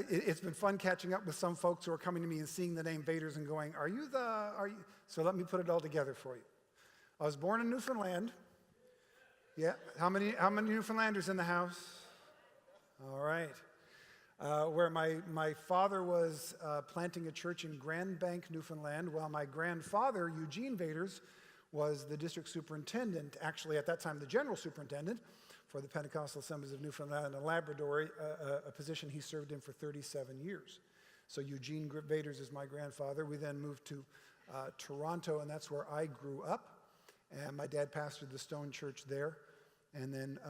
It's been fun catching up with some folks who are coming to me and seeing the name Vaters and going, are you? So let me put it all together for you. I was born in Newfoundland. Yeah, how many Newfoundlanders in the house? All right. Where my father was planting a church in Grand Bank, Newfoundland, while my grandfather, Eugene Vaters, was the district superintendent, actually at that time the general superintendent for the Pentecostal Assemblies of Newfoundland and Labrador, a position he served in for 37 years. So Eugene Vaters is my grandfather. We then moved to Toronto, and that's where I grew up. And my dad pastored the Stone Church there. And then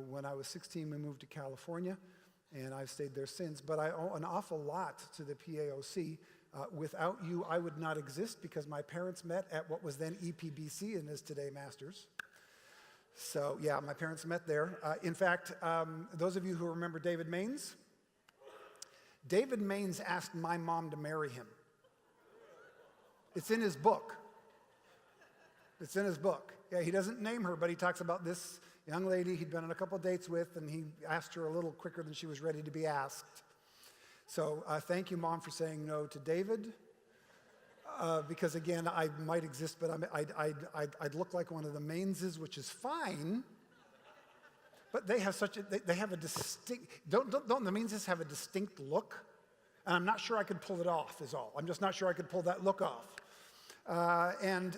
when I was 16, we moved to California, and I've stayed there since. But I owe an awful lot to the PAOC. Without you, I would not exist because my parents met at what was then EPBC and is today Masters. So yeah, my parents met there. In fact, those of you who remember David Maines, David Maines asked my mom to marry him. It's in his book. It's in his book. Yeah, he doesn't name her, but he talks about this young lady he'd been on a couple dates with, and he asked her a little quicker than she was ready to be asked. So thank you, Mom, for saying no to David. Because again, I might exist, but I'd look like one of the Mainses, which is fine. But they have they have a distinct, don't the Mainses have a distinct look? And I'm not sure I could pull it off, is all. I'm just not sure I could pull that look off. And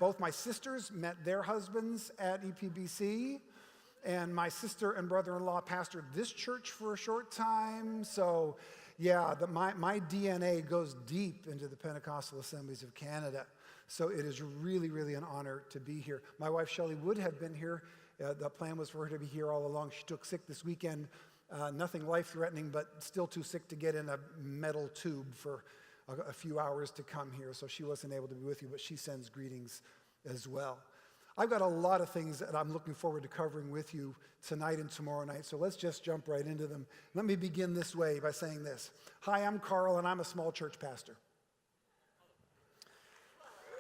both my sisters met their husbands at EPBC, and my sister and brother-in-law pastored this church for a short time. So yeah, my DNA goes deep into the Pentecostal Assemblies of Canada. So it is really, really an honor to be here. My wife, Shelley, would have been here. The plan was for her to be here all along. She took sick this weekend. Nothing life-threatening, but still too sick to get in a metal tube for a few hours to come here. So she wasn't able to be with you, but she sends greetings as well. I've got a lot of things that I'm looking forward to covering with you tonight and tomorrow night, so let's just jump right into them. Let me begin this way by saying this. Hi, I'm Karl, and I'm a small church pastor.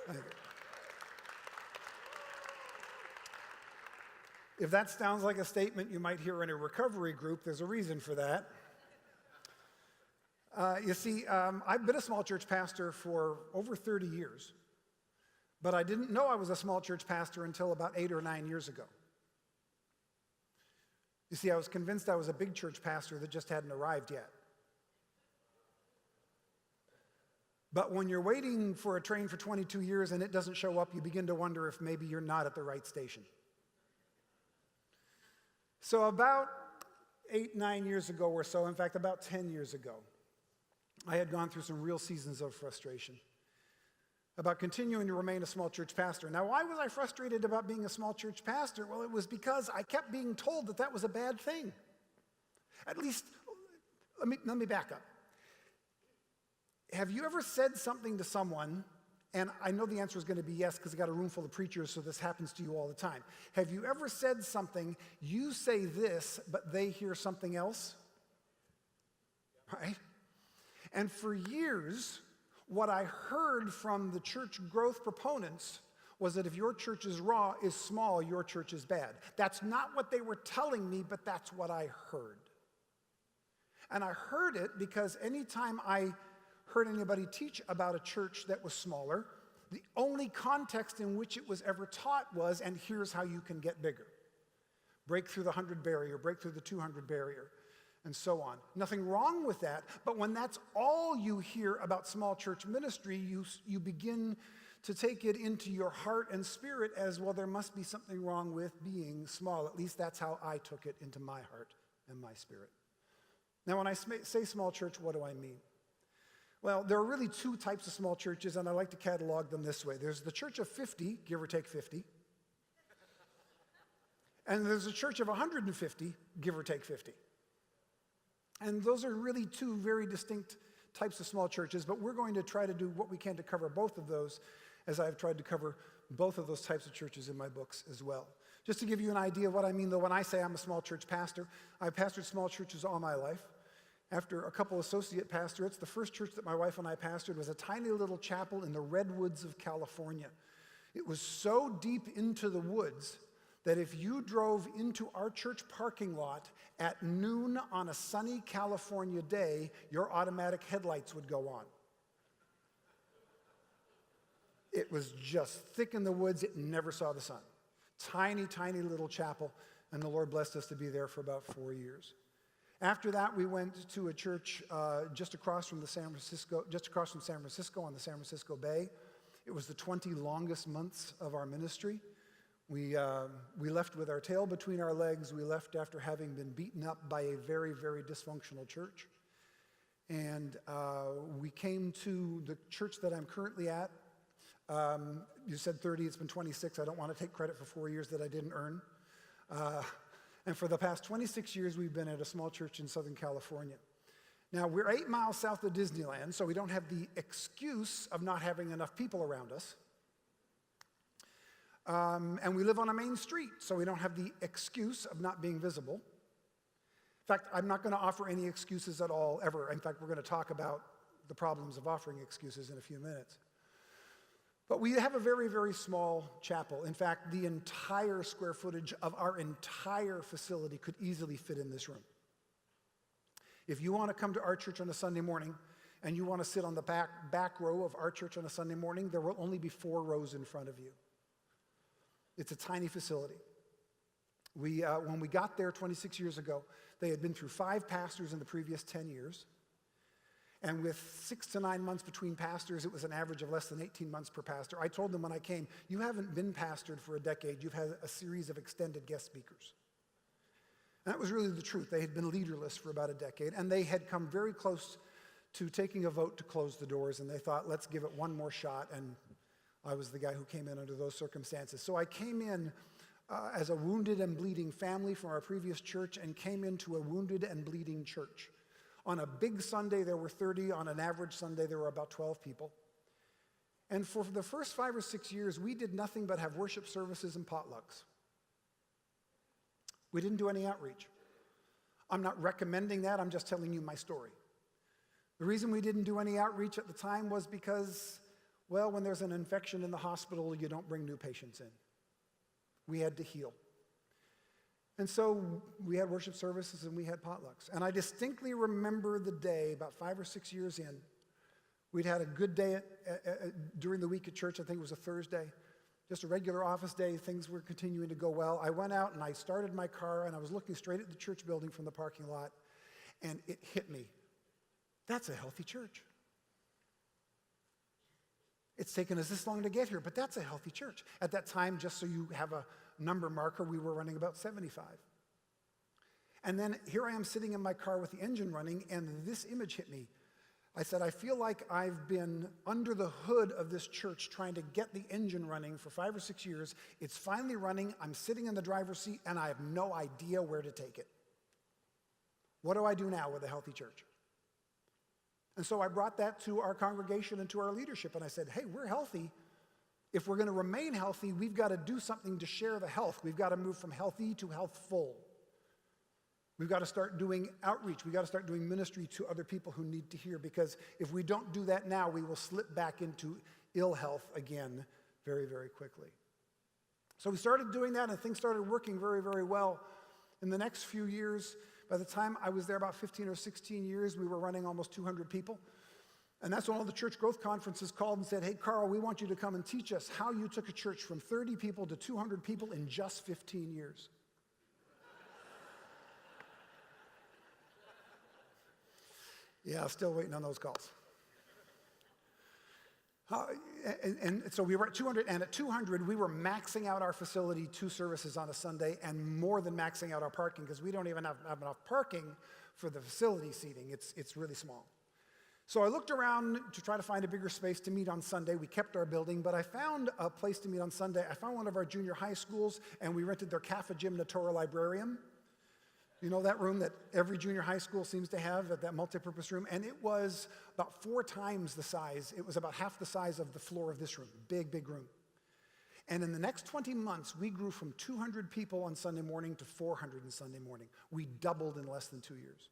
Thank you. If that sounds like a statement you might hear in a recovery group, there's a reason for that. You see, I've been a small church pastor for over 30 years. But I didn't know I was a small church pastor until about 8 or 9 years ago. You see, I was convinced I was a big church pastor that just hadn't arrived yet. But when you're waiting for a train for 22 years and it doesn't show up, you begin to wonder if maybe you're not at the right station. So about 8, 9 years ago or so, in fact, about 10 years ago, I had gone through some real seasons of frustration about continuing to remain a small church pastor. Now, why was I frustrated about being a small church pastor? Well, it was because I kept being told that that was a bad thing. At least, let me back up. Have you ever said something to someone, and I know the answer is going to be yes because I got a room full of preachers, so this happens to you all the time. Have you ever said something, you say this, but they hear something else? Right? And for years, what I heard from the church growth proponents was that if your church is small, your church is bad. That's not what they were telling me, but that's what I heard. And I heard it because anytime I heard anybody teach about a church that was smaller, the only context in which it was ever taught was, and here's how you can get bigger. Break through the 100 barrier, break through the 200 barrier, and so on. Nothing wrong with that, but when that's all you hear about small church ministry, you begin to take it into your heart and spirit as, well, there must be something wrong with being small. At least that's how I took it into my heart and my spirit. Now, when I say small church, what do I mean? Well, there are really two types of small churches, and I like to catalog them this way. There's the church of 50, give or take 50, and there's a church of 150, give or take 50. And those are really two very distinct types of small churches, but we're going to try to do what we can to cover both of those, as I've tried to cover both of those types of churches in my books as well. Just to give you an idea of what I mean, though, when I say I'm a small church pastor, I've pastored small churches all my life. After a couple associate pastorates, the first church that my wife and I pastored was a tiny little chapel in the redwoods of California. It was so deep into the woods that if you drove into our church parking lot at noon on a sunny California day, your automatic headlights would go on. It was just thick in the woods. It never saw the sun. Tiny, tiny little chapel, and the Lord blessed us to be there for about 4 years. After that, we went to a church just across from San Francisco on the San Francisco Bay. It was the 20 longest months of our ministry. We left with our tail between our legs. We left after having been beaten up by a very, very dysfunctional church. And we came to the church that I'm currently at. You said 30, it's been 26. I don't want to take credit for 4 years that I didn't earn. And for the past 26 years, we've been at a small church in Southern California. Now, we're 8 miles south of Disneyland, so we don't have the excuse of not having enough people around us. And we live on a main street, so we don't have the excuse of not being visible. In fact, I'm not going to offer any excuses at all, ever. In fact, we're going to talk about the problems of offering excuses in a few minutes. But we have a very, very small chapel. In fact, the entire square footage of our entire facility could easily fit in this room. If you want to come to our church on a Sunday morning and you want to sit on the back row of our church on a Sunday morning, there will only be 4 rows in front of you. It's a tiny facility. When we got there 26 years ago, they had been through 5 pastors in the previous 10 years. And with 6 to 9 months between pastors, it was an average of less than 18 months per pastor. I told them when I came, you haven't been pastored for a decade. You've had a series of extended guest speakers. And that was really the truth. They had been leaderless for about a decade, and they had come very close to taking a vote to close the doors, and they thought, let's give it one more shot, and I was the guy who came in under those circumstances. So I came in as a wounded and bleeding family from our previous church and came into a wounded and bleeding church. On a big Sunday, there were 30. On an average Sunday, there were about 12 people. And for the first 5 or 6 years, we did nothing but have worship services and potlucks. We didn't do any outreach. I'm not recommending that. I'm just telling you my story. The reason we didn't do any outreach at the time was because, well, when there's an infection in the hospital, you don't bring new patients in. We had to heal. And so we had worship services and we had potlucks. And I distinctly remember the day, about 5 or 6 years in, we'd had a good day during the week at church. I think it was a Thursday, just a regular office day. Things were continuing to go well. I went out and I started my car and I was looking straight at the church building from the parking lot, and it hit me. That's a healthy church. It's taken us this long to get here, but that's a healthy church. At that time, just so you have a number marker, we were running about 75. And then here I am sitting in my car with the engine running, and this image hit me. I said, I feel like I've been under the hood of this church trying to get the engine running for 5 or 6 years. It's finally running. I'm sitting in the driver's seat, and I have no idea where to take it. What do I do now with a healthy church? And so I brought that to our congregation and to our leadership, and I said, hey, we're healthy. If we're going to remain healthy, we've got to do something to share the health. We've got to move from healthy to healthful. We've got to start doing outreach. We've got to start doing ministry to other people who need to hear, because if we don't do that now, we will slip back into ill health again very, very quickly. So we started doing that, and things started working very, very well. In the next few years, by the time I was there about 15 or 16 years, we were running almost 200 people. And that's when all the church growth conferences called and said, hey, Karl, we want you to come and teach us how you took a church from 30 people to 200 people in just 15 years. Yeah, still waiting on those calls. And so we were at 200, and at 200, we were maxing out our facility 2 services on a Sunday, and more than maxing out our parking, because we don't even have enough parking for the facility seating. It's really small. So I looked around to try to find a bigger space to meet on Sunday. We kept our building, but I found a place to meet on Sunday. I found one of our junior high schools, and we rented their Kappa Gym Natura Librarium. You know that room that every junior high school seems to have, that multipurpose room? And it was about 4 times the size. It was about half the size of the floor of this room. Big, big room. And in the next 20 months, we grew from 200 people on Sunday morning to 400 on Sunday morning. We doubled in less than 2 years.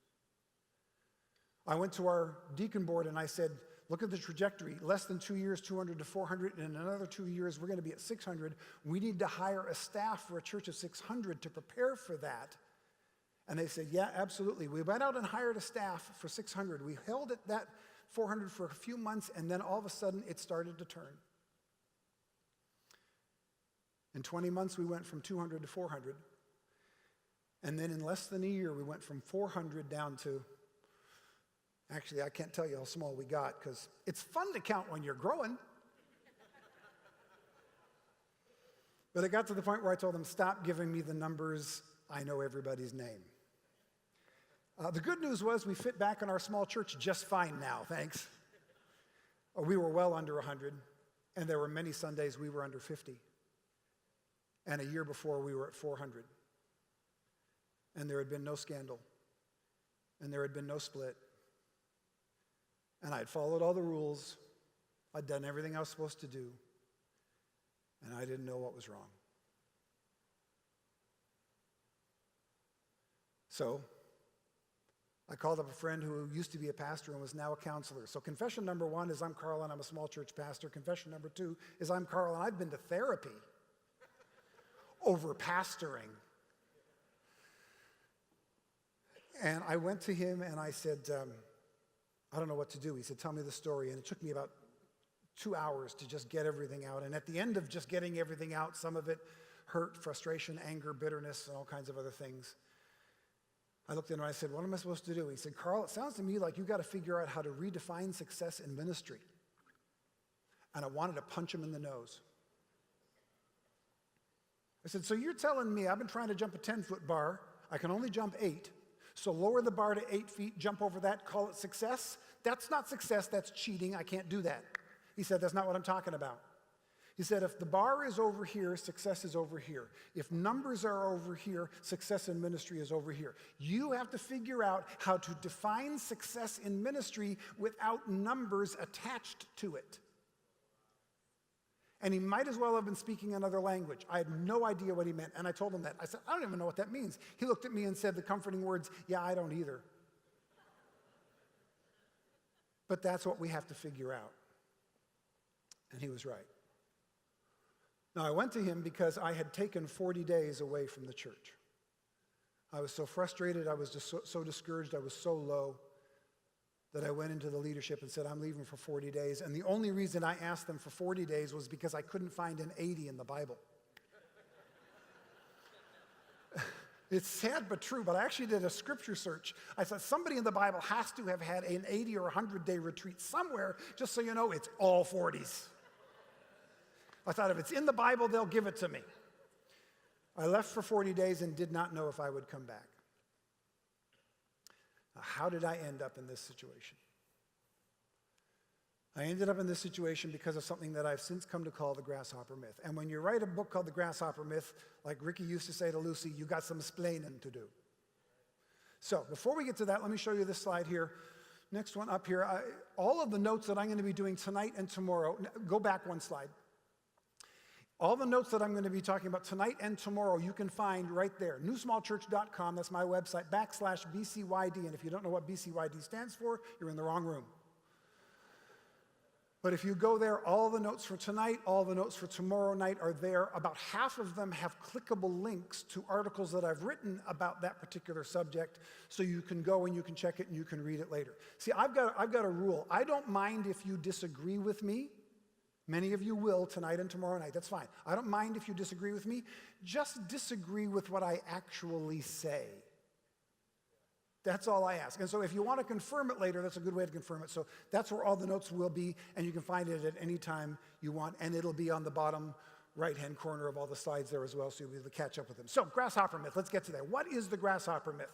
I went to our deacon board and I said, look at the trajectory. Less than 2 years, 200 to 400. And in another 2 years, we're going to be at 600. We need to hire a staff for a church of 600 to prepare for that. And they said, yeah, absolutely. We went out and hired a staff for 600. We held at that 400 for a few months, and then all of a sudden, it started to turn. In 20 months, we went from 200 to 400. And then in less than a year, we went from 400 down to, actually, I can't tell you how small we got, because it's fun to count when you're growing. But it got to the point where I told them, stop giving me the numbers. I know everybody's name. The good news was we fit back in our small church just fine now, thanks. We were well under 100, and there were many Sundays we were under 50. And a year before, we were at 400. And there had been no scandal, and there had been no split. And I'd followed all the rules. I'd done everything I was supposed to do, and I didn't know what was wrong. So I called up a friend who used to be a pastor and was now a counselor. So confession number 1 is I'm Karl and I'm a small church pastor. Confession number 2 is I'm Karl and I've been to therapy over pastoring. And I went to him and I said, I don't know what to do. He said, tell me the story. And it took me about 2 hours to just get everything out. And at the end of just getting everything out, some of it hurt, frustration, anger, bitterness, and all kinds of other things. I looked at him and I said, what am I supposed to do? He said, Karl, it sounds to me like you've got to figure out how to redefine success in ministry. And I wanted to punch him in the nose. I said, so you're telling me I've been trying to jump a 10-foot bar. I can only jump 8. So lower the bar to 8 feet, jump over that, call it success? That's not success, that's cheating. I can't do that. He said, that's not what I'm talking about. He said, if the bar is over here, success is over here. If numbers are over here, success in ministry is over here. You have to figure out how to define success in ministry without numbers attached to it. And he might as well have been speaking another language. I had no idea what he meant, and I told him that. I said, I don't even know what that means. He looked at me and said the comforting words, yeah, I don't either. But that's what we have to figure out. And he was right. Now, I went to him because I had taken 40 days away from the church. I was so frustrated, I was just so discouraged, I was so low that I went into the leadership and said, I'm leaving for 40 days. And the only reason I asked them for 40 days was because I couldn't find an 80 in the Bible. It's sad but true, but I actually did a scripture search. I said, somebody in the Bible has to have had an 80 or 100-day retreat somewhere, just so you know, it's all 40s. I thought if it's in the Bible, they'll give it to me. I left for 40 days and did not know if I would come back. Now, how did I end up in this situation? I ended up in this situation because of something that I've since come to call the grasshopper myth. And when you write a book called The Grasshopper Myth, like Ricky used to say to Lucy, you got some splaining to do. So before we get to that, let me show you this slide here. Next one up here. All of the notes that I'm going to be doing tonight and tomorrow, go back one slide. All the notes that I'm going to be talking about tonight and tomorrow, you can find right there. newsmallchurch.com, that's my website, /BCYD. And if you don't know what BCYD stands for, you're in the wrong room. But if you go there, all the notes for tonight, all the notes for tomorrow night are there. About half of them have clickable links to articles that I've written about that particular subject, so you can go and you can check it and you can read it later. See, I've got a rule. I don't mind if you disagree with me. Many of you will tonight and tomorrow night. That's fine. I don't mind if you disagree with me. Just disagree with what I actually say. That's all I ask. And so if you want to confirm it later, that's a good way to confirm it. So that's where all the notes will be, and you can find it at any time you want, and it'll be on the bottom right-hand corner of all the slides there as well, so you'll be able to catch up with them. So grasshopper myth, let's get to that. What is the grasshopper myth?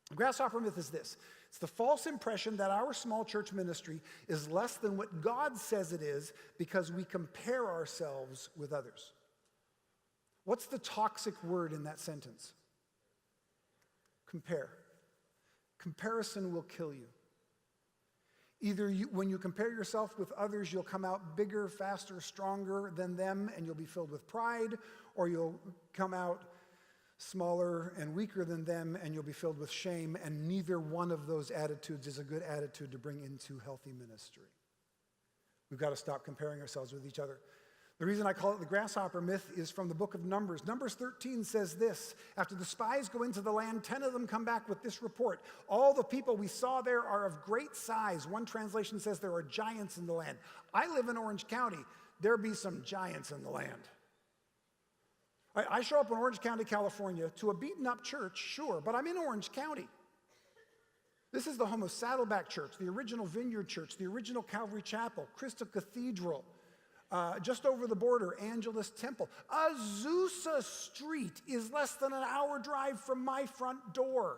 The grasshopper myth is this. It's the false impression that our small church ministry is less than what God says it is because we compare ourselves with others. What's the toxic word in that sentence? Compare. Comparison will kill you. Either when you compare yourself with others, you'll come out bigger, faster, stronger than them, and you'll be filled with pride, or you'll come out smaller and weaker than them, and you'll be filled with shame, and neither one of those attitudes is a good attitude to bring into healthy ministry. We've got to stop comparing ourselves with each other. The reason I call it the grasshopper myth is from the book of Numbers. Numbers 13 says this: after the spies go into the land, 10 of them come back with this report. All the people we saw there are of great size. One translation says there are giants in the land. I live in Orange County. There be some giants in the land. I show up in Orange County, California, to a beaten up church, sure, but I'm in Orange County. This is the home of Saddleback Church, the original Vineyard Church, the original Calvary Chapel, Crystal Cathedral, just over the border, Angelus Temple. Azusa Street is less than an hour drive from my front door.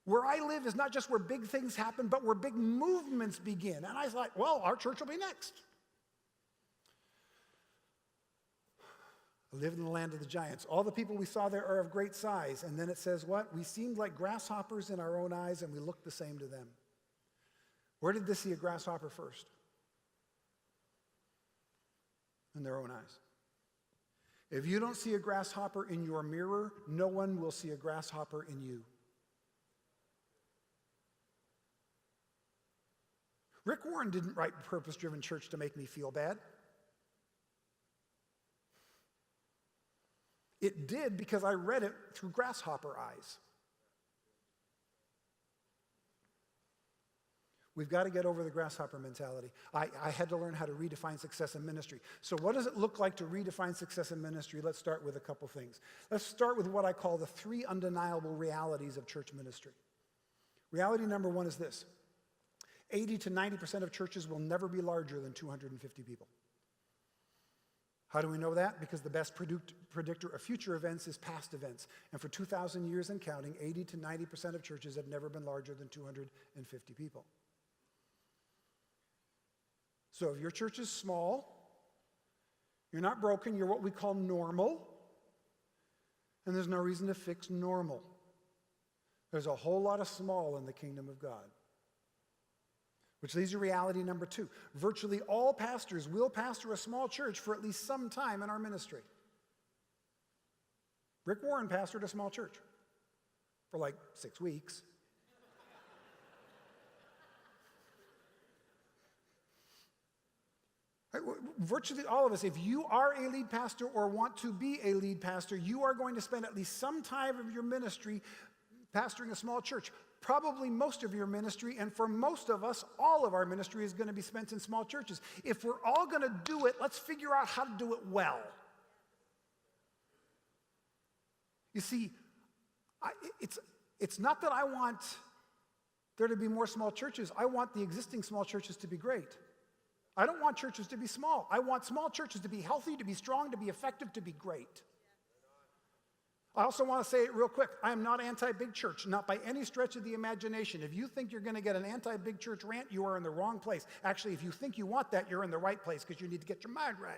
Where I live is not just where big things happen, but where big movements begin. And I thought, well, our church will be next. I live in the land of the giants. All the people we saw there are of great size. And then it says what? We seemed like grasshoppers in our own eyes, and we looked the same to them. Where did they see a grasshopper first? In their own eyes. If you don't see a grasshopper in your mirror, no one will see a grasshopper in you. Rick Warren didn't write Purpose-Driven Church to make me feel bad. It did because I read it through grasshopper eyes. We've got to get over the grasshopper mentality. I had to learn how to redefine success in ministry. So what does it look like to redefine success in ministry? Let's start with a couple things. Let's start with what I call the 3 undeniable realities of church ministry. Reality number 1 is this: 80 to 90% of churches will never be larger than 250 people. How do we know that? Because the best predictor of future events is past events. And for 2,000 years and counting, 80 to 90% of churches have never been larger than 250 people. So if your church is small, you're not broken, you're what we call normal, and there's no reason to fix normal. There's a whole lot of small in the kingdom of God. Which leads to reality number 2. Virtually all pastors will pastor a small church for at least some time in our ministry. Rick Warren pastored a small church for like 6 weeks. Virtually all of us, if you are a lead pastor or want to be a lead pastor, you are going to spend at least some time of your ministry pastoring a small church. Probably most of your ministry, and for most of us, all of our ministry is going to be spent in small churches. If we're all going to do it, let's figure out how to do it well. You see, it's not that I want there to be more small churches. I want the existing small churches to be great. I don't want churches to be small. I want small churches to be healthy, to be strong, to be effective, to be great. I also want to say it real quick. I am not anti-big church, not by any stretch of the imagination. If you think you're going to get an anti-big church rant, you are in the wrong place. Actually, if you think you want that, you're in the right place because you need to get your mind right.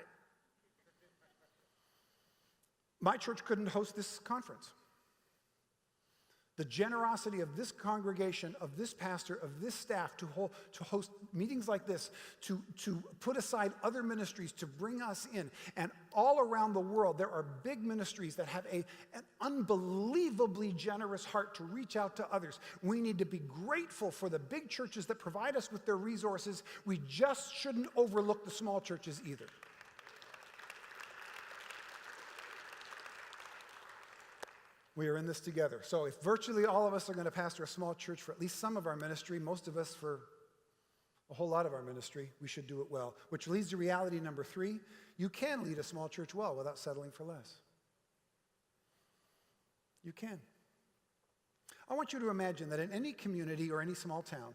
My church couldn't host this conference. The generosity of this congregation, of this pastor, of this staff to host meetings like this, to put aside other ministries to bring us in. And all around the world, there are big ministries that have an unbelievably generous heart to reach out to others. We need to be grateful for the big churches that provide us with their resources. We just shouldn't overlook the small churches either. We are in this together. So if virtually all of us are going to pastor a small church for at least some of our ministry, most of us for a whole lot of our ministry, we should do it well. Which leads to reality number 3. You can lead a small church well without settling for less. You can. I want you to imagine that in any community or any small town,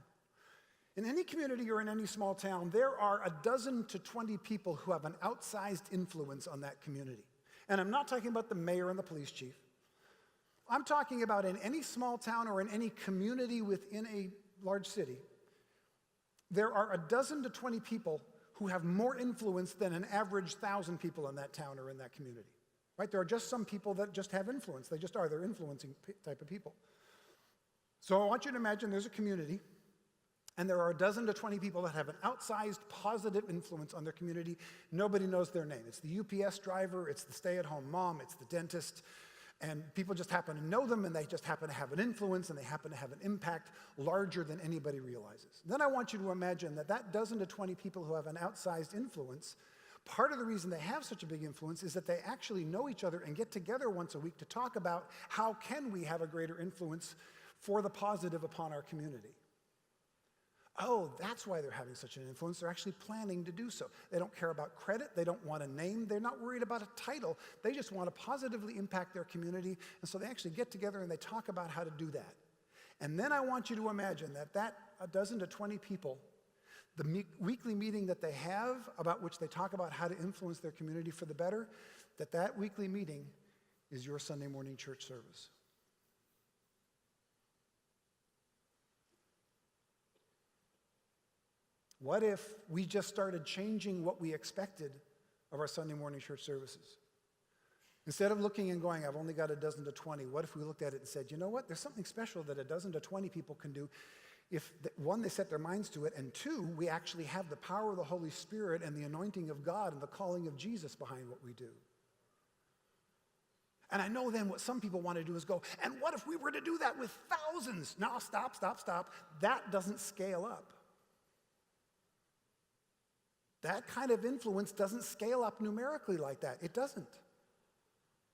there are a dozen to 20 people who have an outsized influence on that community. And I'm not talking about the mayor and the police chief. I'm talking about in any small town or in any community within a large city, there are a dozen to 20 people who have more influence than an average 1,000 people in that town or in that community. Right? There are just some people that just have influence. They just are. They're influencing type of people. So I want you to imagine there's a community, And there are a dozen to 20 people that have an outsized positive influence on their community. Nobody knows their name. It's the UPS driver, it's the stay-at-home mom, it's the dentist, and people just happen to know them, and they just happen to have an influence, and they happen to have an impact larger than anybody realizes. Then I want you to imagine that that dozen to 20 people who have an outsized influence, part of the reason they have such a big influence is that they actually know each other and get together once a week to talk about how can we have a greater influence for the positive upon our community. Oh, that's why they're having such an influence. They're actually planning to do so. They don't care about credit. They don't want a name. They're not worried about a title. They just want to positively impact their community. And so they actually get together and they talk about how to do that. And then I want you to imagine that a dozen to 20 people, the weekly meeting that they have about which they talk about how to influence their community for the better, that weekly meeting is your Sunday morning church service. What if we just started changing what we expected of our Sunday morning church services? Instead of looking and going, I've only got a dozen to 20, what if we looked at it and said, you know what, there's something special that a dozen to 20 people can do if, one, they set their minds to it, and two, we actually have the power of the Holy Spirit and the anointing of God and the calling of Jesus behind what we do. And I know then what some people want to do is go, and what if we were to do that with thousands? No, stop. That doesn't scale up. That kind of influence doesn't scale up numerically like that. It doesn't.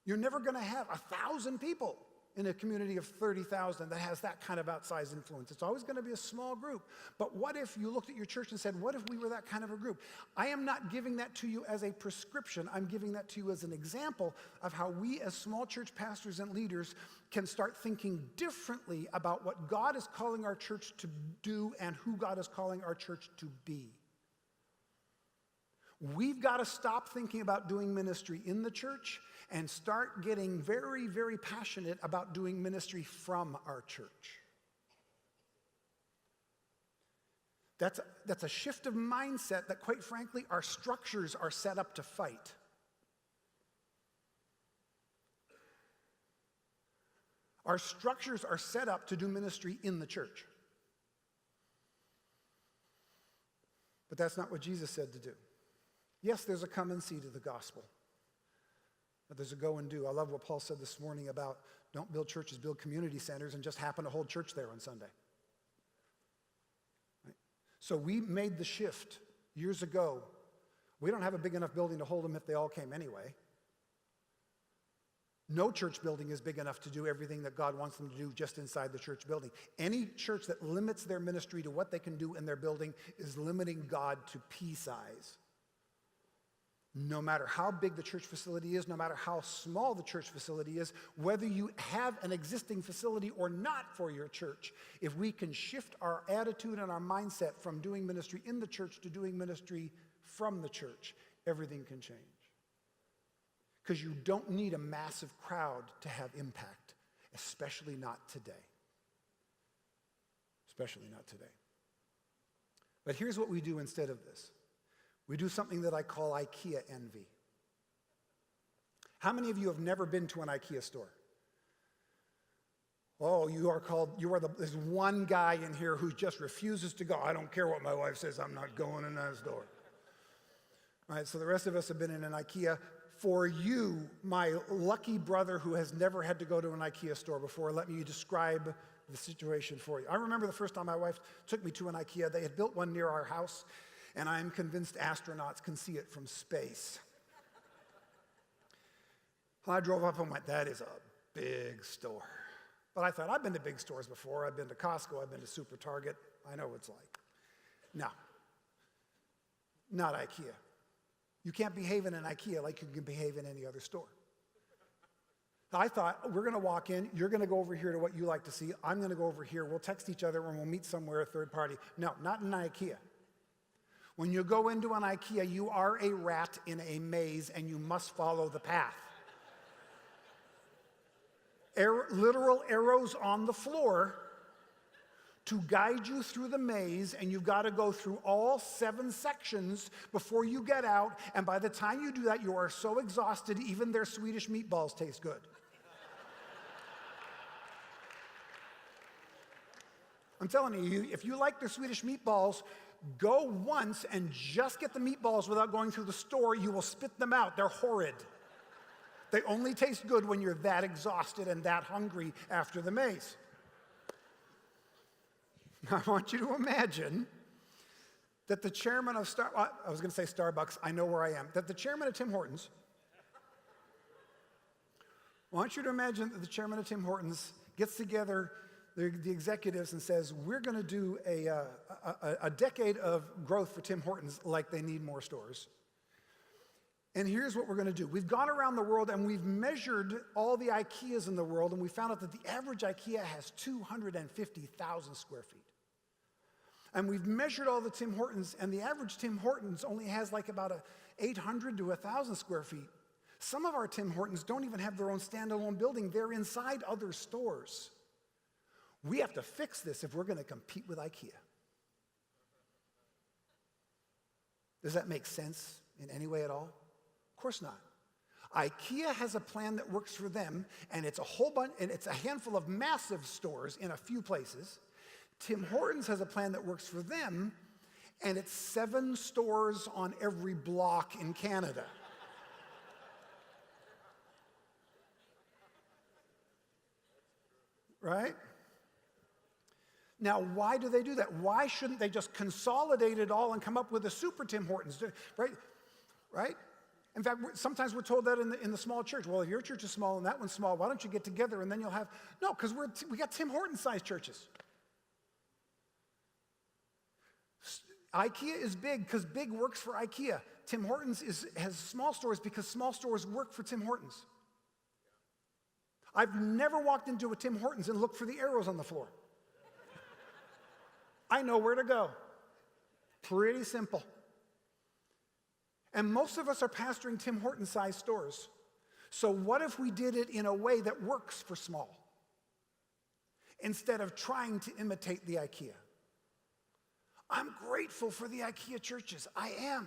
You're never going to have 1,000 people in a community of 30,000 that has that kind of outsized influence. It's always going to be a small group. But what if you looked at your church and said, what if we were that kind of a group? I am not giving that to you as a prescription. I'm giving that to you as an example of how we as small church pastors and leaders can start thinking differently about what God is calling our church to do and who God is calling our church to be. We've got to stop thinking about doing ministry in the church and start getting very, very passionate about doing ministry from our church. That's a shift of mindset that, quite frankly, our structures are set up to fight. Our structures are set up to do ministry in the church. But that's not what Jesus said to do. Yes, there's a come and see to the gospel, but there's a go and do. I love what Paul said this morning about don't build churches, build community centers, and just happen to hold church there on Sunday. Right? So we made the shift years ago. We don't have a big enough building to hold them if they all came anyway. No church building is big enough to do everything that God wants them to do just inside the church building. Any church that limits their ministry to what they can do in their building is limiting God to pea size. No matter how big the church facility is, no matter how small the church facility is, whether you have an existing facility or not for your church, if we can shift our attitude and our mindset from doing ministry in the church to doing ministry from the church, everything can change. Because you don't need a massive crowd to have impact, especially not today. Especially not today. But here's what we do instead of this. We do something that I call IKEA envy. How many of you have never been to an IKEA store? Oh, there's one guy in here who just refuses to go. I don't care what my wife says, I'm not going in that store. All right, so the rest of us have been in an IKEA. For you, my lucky brother who has never had to go to an IKEA store before, let me describe the situation for you. I remember the first time my wife took me to an IKEA. They had built one near our house, and I'm convinced astronauts can see it from space. I drove up and went, that is a big store. But I thought, I've been to big stores before. I've been to Costco. I've been to Super Target. I know what it's like. No, not IKEA. You can't behave in an IKEA like you can behave in any other store. I thought, we're going to walk in. You're going to go over here to what you like to see. I'm going to go over here. We'll text each other and we'll meet somewhere, a third party. No, not in IKEA. When you go into an IKEA, you are a rat in a maze and you must follow the path. Literal arrows on the floor to guide you through the maze, and you've got to go through all 7 sections before you get out, and by the time you do that, you are so exhausted, even their Swedish meatballs taste good. I'm telling you, if you like their Swedish meatballs, go once and just get the meatballs without going through the store. You will spit them out. They're horrid. They only taste good when you're that exhausted and that hungry after the maze. I want you to imagine that the chairman of Starbucks, I know where I am, that the chairman of Tim Hortons, I want you to imagine that the chairman of Tim Hortons gets together the executives and says, we're going to do a decade of growth for Tim Hortons like they need more stores. And here's what we're going to do. We've gone around the world and we've measured all the IKEAs in the world, and we found out that the average IKEA has 250,000 square feet. And we've measured all the Tim Hortons, and the average Tim Hortons only has like about 800 to 1,000 square feet. Some of our Tim Hortons don't even have their own standalone building. They're inside other stores. We have to fix this if we're going to compete with IKEA. Does that make sense in any way at all? Of course not. IKEA has a plan that works for them, and it's a whole bunch, and it's a handful of massive stores in a few places. Tim Hortons has a plan that works for them, and it's 7 stores on every block in Canada. Right? Now, why do they do that? Why shouldn't they just consolidate it all and come up with a super Tim Hortons? Right? Right? In fact, sometimes we're told that in the small church. Well, if your church is small and that one's small, why don't you get together and then you'll have... No, because we got Tim Hortons-sized churches. IKEA is big because big works for IKEA. Tim Hortons has small stores because small stores work for Tim Hortons. I've never walked into a Tim Hortons and looked for the arrows on the floor. I know where to go. Pretty simple. And most of us are pastoring Tim Hortons-sized stores. So what if we did it in a way that works for small, instead of trying to imitate the IKEA? I'm grateful for the IKEA churches. I am.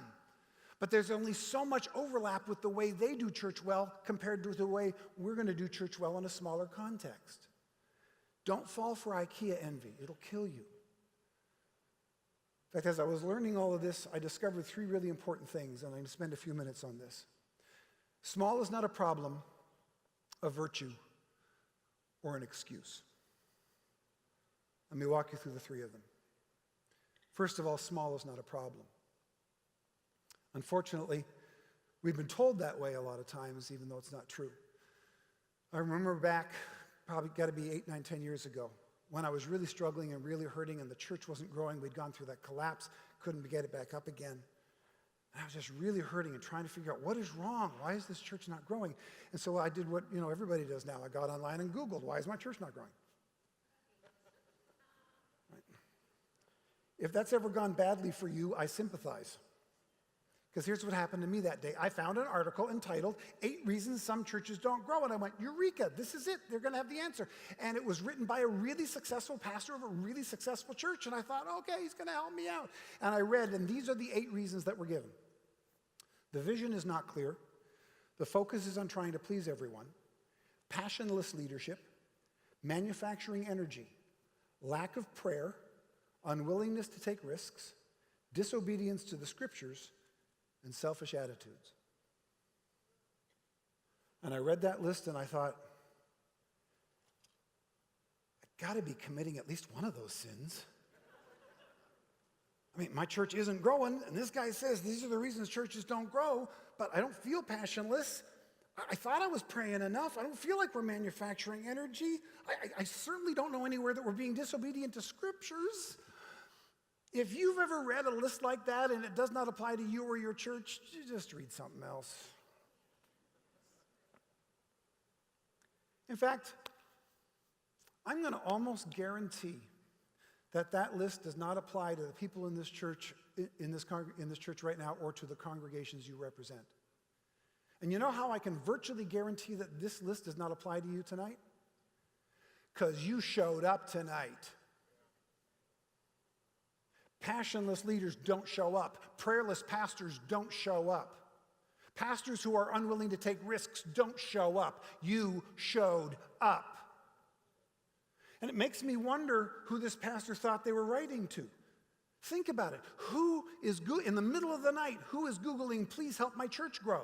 But there's only so much overlap with the way they do church well compared to the way we're going to do church well in a smaller context. Don't fall for IKEA envy. It'll kill you. In fact, as I was learning all of this, I discovered 3 really important things, and I'm going to spend a few minutes on this. Small is not a problem, a virtue, or an excuse. Let me walk you through the 3 of them. First of all, small is not a problem. Unfortunately, we've been told that way a lot of times, even though it's not true. I remember back, probably got to be 8, 9, 10 years ago, when I was really struggling and really hurting and the church wasn't growing. We'd gone through that collapse, couldn't get it back up again. And I was just really hurting and trying to figure out what is wrong? Why is this church not growing? And so I did what everybody does now. I got online and Googled, why is my church not growing? Right. If that's ever gone badly for you, I sympathize. Because here's what happened to me that day. I found an article entitled, 8 Reasons Some Churches Don't Grow. And I went, Eureka, this is it. They're going to have the answer. And it was written by a really successful pastor of a really successful church. And I thought, okay, he's going to help me out. And I read, and these are the 8 reasons that were given. The vision is not clear. The focus is on trying to please everyone. Passionless leadership. Manufacturing energy. Lack of prayer. Unwillingness to take risks. Disobedience to the scriptures. And selfish attitudes. And I read that list and I thought, I've got to be committing at least one of those sins. I mean, my church isn't growing, and this guy says these are the reasons churches don't grow, but I don't feel passionless. I thought I was praying enough. I don't feel like we're manufacturing energy. I certainly don't know anywhere that we're being disobedient to scriptures. If you've ever read a list like that and it does not apply to you or your church, just read something else. In fact, I'm going to almost guarantee that that list does not apply to the people in this church, in this church right now, or to the congregations you represent. And you know how I can virtually guarantee that this list does not apply to you tonight? Because you showed up tonight. Passionless leaders don't show up. Prayerless pastors don't show up. Pastors who are unwilling to take risks don't show up. You showed up. And it makes me wonder who this pastor thought they were writing to. Think about it. Who is, in the middle of the night, who is Googling, please help my church grow?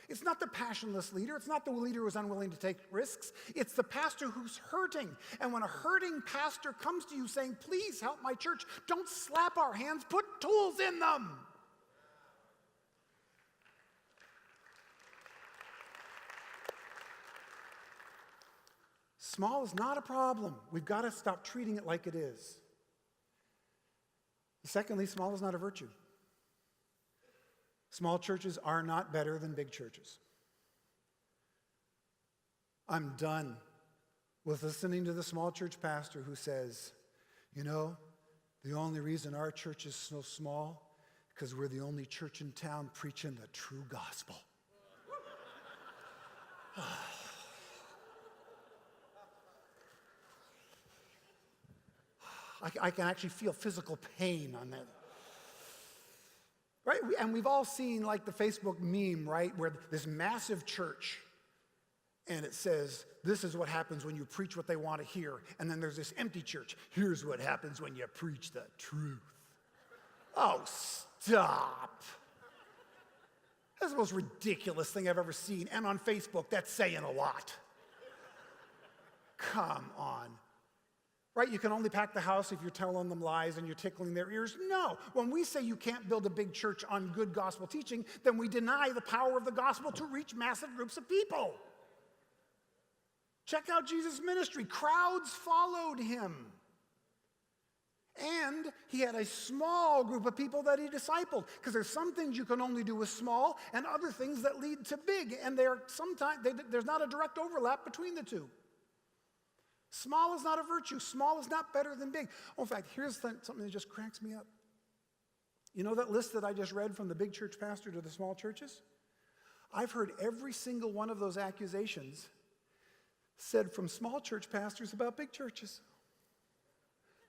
It's not the passionless leader. It's not the leader who's unwilling to take risks. It's the pastor who's hurting. And when a hurting pastor comes to you saying, please help my church, don't slap our hands, put tools in them. Small is not a problem. We've got to stop treating it like it is. Secondly, small is not a virtue. Small churches are not better than big churches. I'm done with listening to the small church pastor who says, you know, the only reason our church is so small because we're the only church in town preaching the true gospel. I can actually feel physical pain on that. Right? And we've all seen like the Facebook meme, right? Where this massive church, and it says, this is what happens when you preach what they want to hear. And then there's this empty church. Here's what happens when you preach the truth. Oh, stop. That's the most ridiculous thing I've ever seen. And on Facebook, that's saying a lot. Come on. Right? You can only pack the house if you're telling them lies and you're tickling their ears. No. When we say you can't build a big church on good gospel teaching, then we deny the power of the gospel to reach massive groups of people. Check out Jesus' ministry. Crowds followed him. And he had a small group of people that he discipled. Because there's some things you can only do with small and other things that lead to big. And there's not a direct overlap between the two. Small is not a virtue. Small is not better than big. Oh, in fact, here's something that just cracks me up. You know that list that I just read from the big church pastor to the small churches? I've heard every single one of those accusations said from small church pastors about big churches.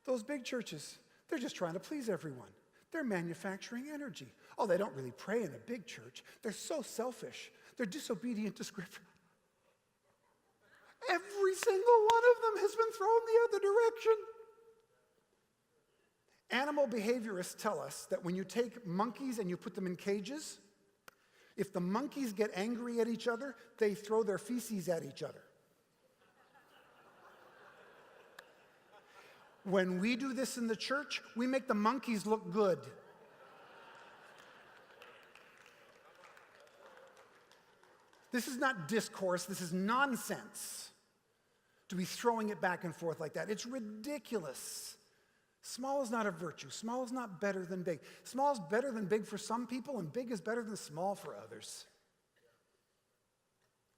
Those big churches, they're just trying to please everyone. They're manufacturing energy. Oh, they don't really pray in a big church. They're so selfish. They're disobedient to Scripture. Every single one of them has been thrown the other direction. Animal behaviorists tell us that when you take monkeys and you put them in cages, if the monkeys get angry at each other, they throw their feces at each other. When we do this in the church, we make the monkeys look good. This is not discourse, this is nonsense. To be throwing it back and forth like that. It's ridiculous. Small is not a virtue. Small is not better than big. Small is better than big for some people, and big is better than small for others.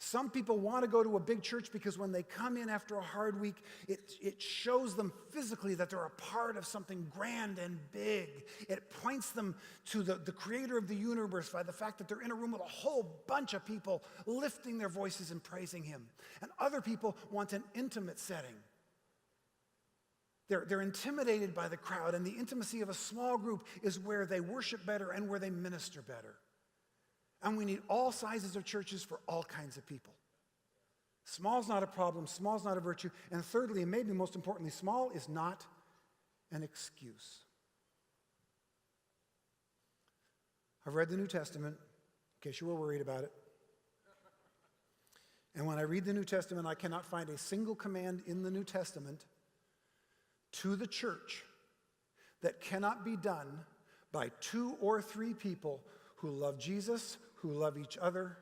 Some people want to go to a big church because when they come in after a hard week, it shows them physically that they're a part of something grand and big. It points them to the creator of the universe by the fact that they're in a room with a whole bunch of people lifting their voices and praising him. And other people want an intimate setting. They're intimidated by the crowd, and the intimacy of a small group is where they worship better and where they minister better. And we need all sizes of churches for all kinds of people. Small is not a problem. Small is not a virtue. And thirdly, and maybe most importantly, small is not an excuse. I've read the New Testament, in case you were worried about it. And when I read the New Testament, I cannot find a single command in the New Testament to the church that cannot be done by 2 or 3 people who love Jesus, who love each other,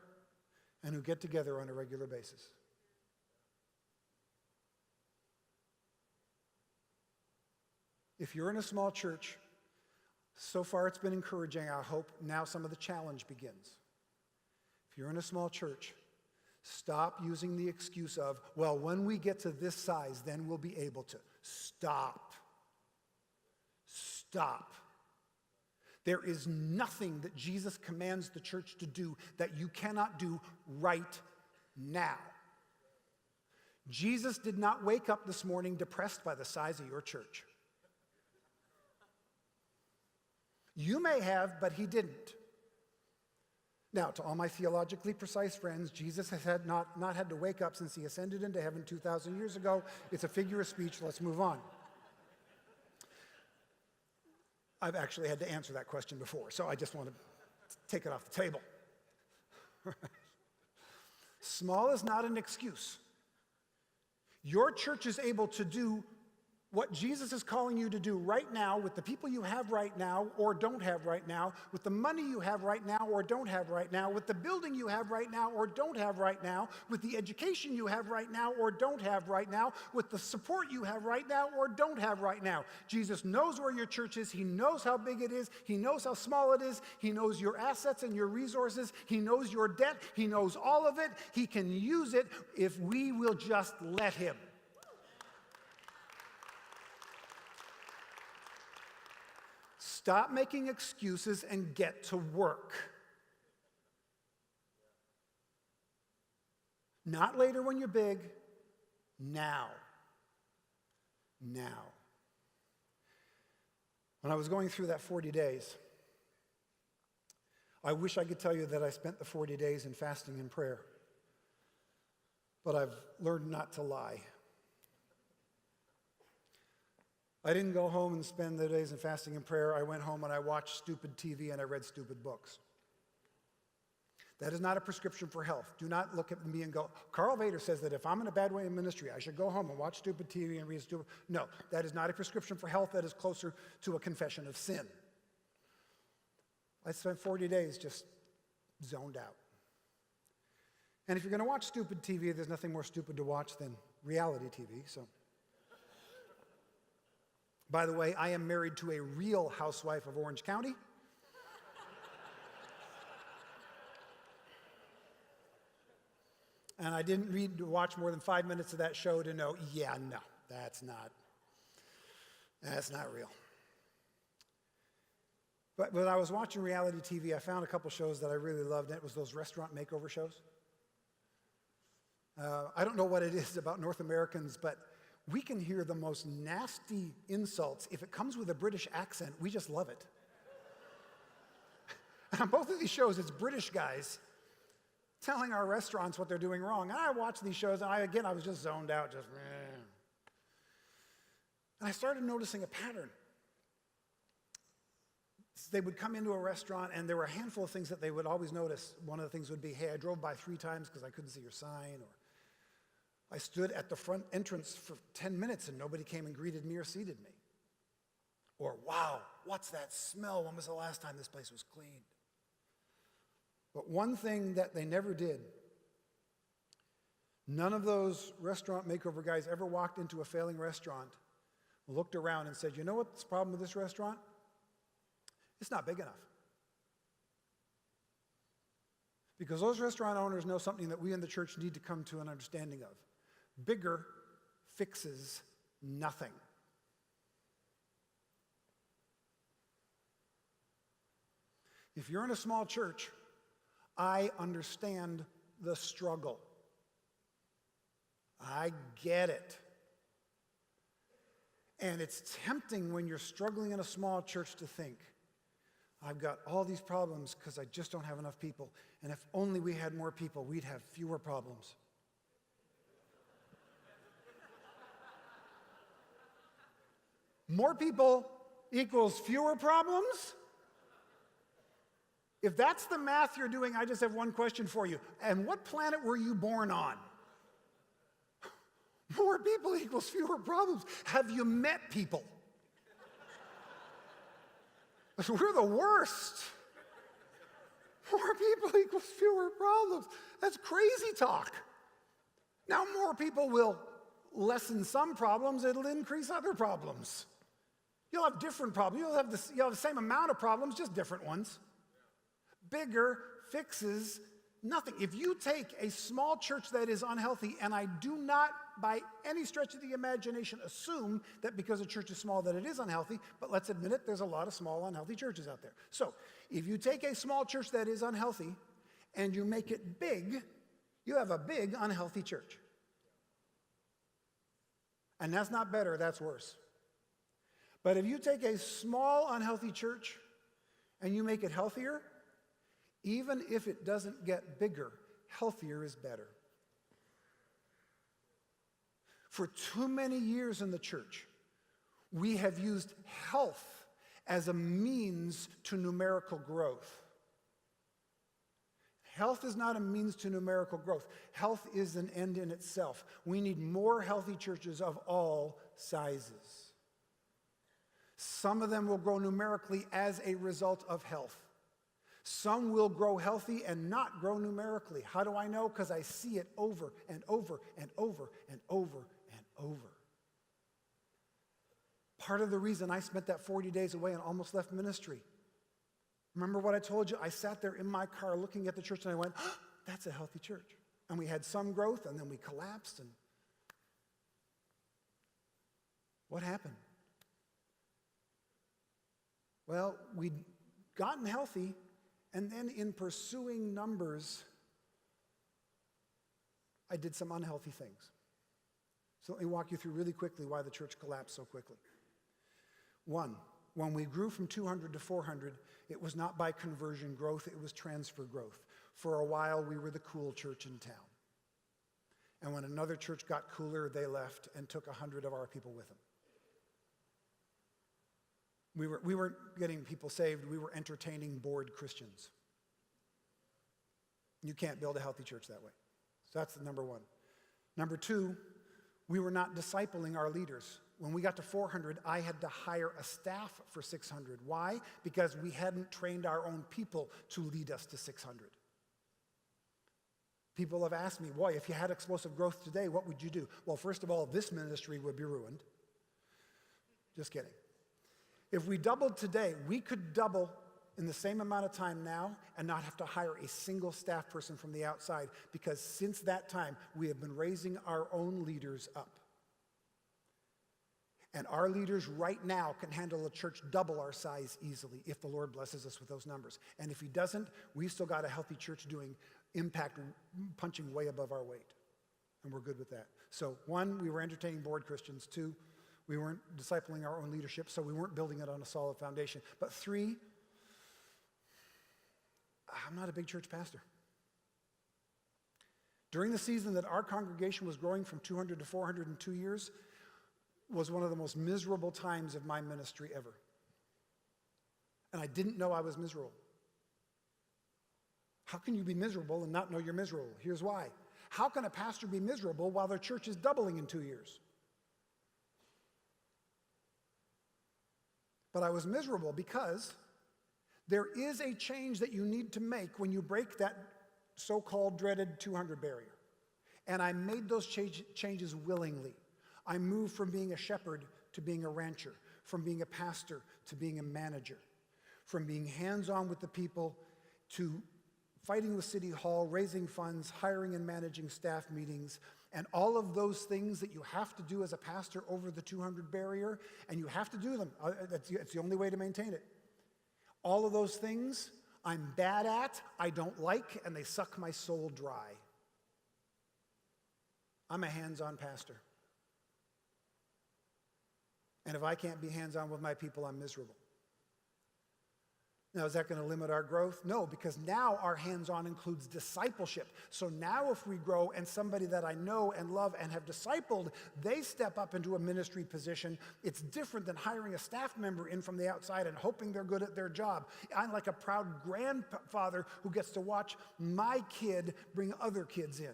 and who get together on a regular basis. If you're in a small church, so far it's been encouraging. I hope now some of the challenge begins. If you're in a small church, stop using the excuse of, well, when we get to this size, then we'll be able to. Stop. Stop. There is nothing that Jesus commands the church to do that you cannot do right now. Jesus did not wake up this morning depressed by the size of your church. You may have, but he didn't. Now, to all my theologically precise friends, Jesus has not had to wake up since he ascended into heaven 2,000 years ago. It's a figure of speech. Let's move on. I've actually had to answer that question before, so I just want to take it off the table. Small is not an excuse. Your church is able to do what Jesus is calling you to do right now with the people you have right now or don't have right now, with the money you have right now or don't have right now, with the building you have right now or don't have right now, with the education you have right now or don't have right now, with the support you have right now or don't have right now. Jesus knows where your church is. He knows how big it is. He knows how small it is. He knows your assets and your resources. He knows your debt. He knows all of it. He can use it if we will just let him. Stop making excuses and get to work. Not later when you're big, now. Now. When I was going through that 40 days, I wish I could tell you that I spent the 40 days in fasting and prayer, but I've learned not to lie. I didn't go home and spend the days in fasting and prayer. I went home and I watched stupid TV and I read stupid books. That is not a prescription for health. Do not look at me and go, Karl Vaters says that if I'm in a bad way in ministry, I should go home and watch stupid TV and read stupid. No, that is not a prescription for health. That is closer to a confession of sin. I spent 40 days just zoned out. And if you're going to watch stupid TV, there's nothing more stupid to watch than reality TV, so. By the way, I am married to a real housewife of Orange County. And I didn't watch more than 5 minutes of that show to know, yeah, no, that's not real. But when I was watching reality TV, I found a couple shows that I really loved, and it was those restaurant makeover shows. I don't know what it is about North Americans, but we can hear the most nasty insults. If it comes with a British accent, we just love it. And on both of these shows, it's British guys telling our restaurants what they're doing wrong. And I watched these shows, and I was just zoned out, just meh. And I started noticing a pattern. They would come into a restaurant, and there were a handful of things that they would always notice. One of the things would be, hey, I drove by 3 times because I couldn't see your sign, or I stood at the front entrance for 10 minutes and nobody came and greeted me or seated me. Or, wow, what's that smell? When was the last time this place was cleaned? But one thing that they never did, none of those restaurant makeover guys ever walked into a failing restaurant, looked around and said, you know what's the problem with this restaurant? It's not big enough. Because those restaurant owners know something that we in the church need to come to an understanding of. Bigger fixes nothing. If you're in a small church, I understand the struggle. I get it. And it's tempting when you're struggling in a small church to think, I've got all these problems because I just don't have enough people. And if only we had more people, we'd have fewer problems. More people equals fewer problems? If that's the math you're doing, I just have one question for you. And what planet were you born on? More people equals fewer problems. Have you met people? We're the worst. More people equals fewer problems. That's crazy talk. Now, more people will lessen some problems. It'll increase other problems. You'll have different problems. You'll have the same amount of problems, just different ones. Bigger fixes nothing. If you take a small church that is unhealthy, and I do not by any stretch of the imagination assume that because a church is small that it is unhealthy, but let's admit it, there's a lot of small unhealthy churches out there. So if you take a small church that is unhealthy and you make it big, you have a big unhealthy church. And that's not better, that's worse. But if you take a small unhealthy church and you make it healthier, Even if it doesn't get bigger, healthier is better. For too many years in the church, we have used health as a means to numerical growth. Health is not a means to numerical growth. Health is an end in itself. We need more healthy churches of all sizes. Some of them will grow numerically as a result of health. Some will grow healthy and not grow numerically. How do I know? Because I see it over and over and over and over and over. Part of the reason I spent that 40 days away and almost left ministry. Remember what I told you? I sat there in my car looking at the church and I went, oh, that's a healthy church. And we had some growth and then we collapsed. And what happened? Well, we'd gotten healthy, and then in pursuing numbers, I did some unhealthy things. So let me walk you through really quickly why the church collapsed so quickly. One, when we grew from 200 to 400, it was not by conversion growth, it was transfer growth. For a while, we were the cool church in town. And when another church got cooler, they left and took 100 of our people with them. We weren't getting people saved, we were entertaining bored Christians. You can't build a healthy church that way. So that's the number one. Number two, we were not discipling our leaders. When we got to 400, I had to hire a staff for 600. Why? Because we hadn't trained our own people to lead us to 600. People have asked me, boy, if you had explosive growth today, what would you do? Well, first of all, this ministry would be ruined. Just kidding. If we doubled today, we could double in the same amount of time now and not have to hire a single staff person from the outside, because since that time, we have been raising our own leaders up. And our leaders right now can handle a church double our size easily if the Lord blesses us with those numbers. And if he doesn't, we've still got a healthy church doing impact, punching way above our weight. And we're good with that. So one, we were entertaining bored Christians. Two, we weren't discipling our own leadership, so we weren't building it on a solid foundation. But three, I'm not a big church pastor. During the season that our congregation was growing from 200 to 400 in 2 years, was one of the most miserable times of my ministry ever. And I didn't know I was miserable. How can you be miserable and not know you're miserable? Here's why. How can a pastor be miserable while their church is doubling in 2 years? But I was miserable because there is a change that you need to make when you break that so-called dreaded 200 barrier. And I made those changes willingly. I moved from being a shepherd to being a rancher, from being a pastor to being a manager, from being hands-on with the people to fighting with City Hall, raising funds, hiring and managing staff meetings, and all of those things that you have to do as a pastor over the 200 barrier, and you have to do them. It's the only way to maintain it. All of those things I'm bad at, I don't like, and they suck my soul dry. I'm a hands-on pastor. And if I can't be hands-on with my people, I'm miserable. Now, is that going to limit our growth? No, because now our hands-on includes discipleship. So now if we grow and somebody that I know and love and have discipled, they step up into a ministry position, it's different than hiring a staff member in from the outside and hoping they're good at their job. I'm like a proud grandfather who gets to watch my kid bring other kids in.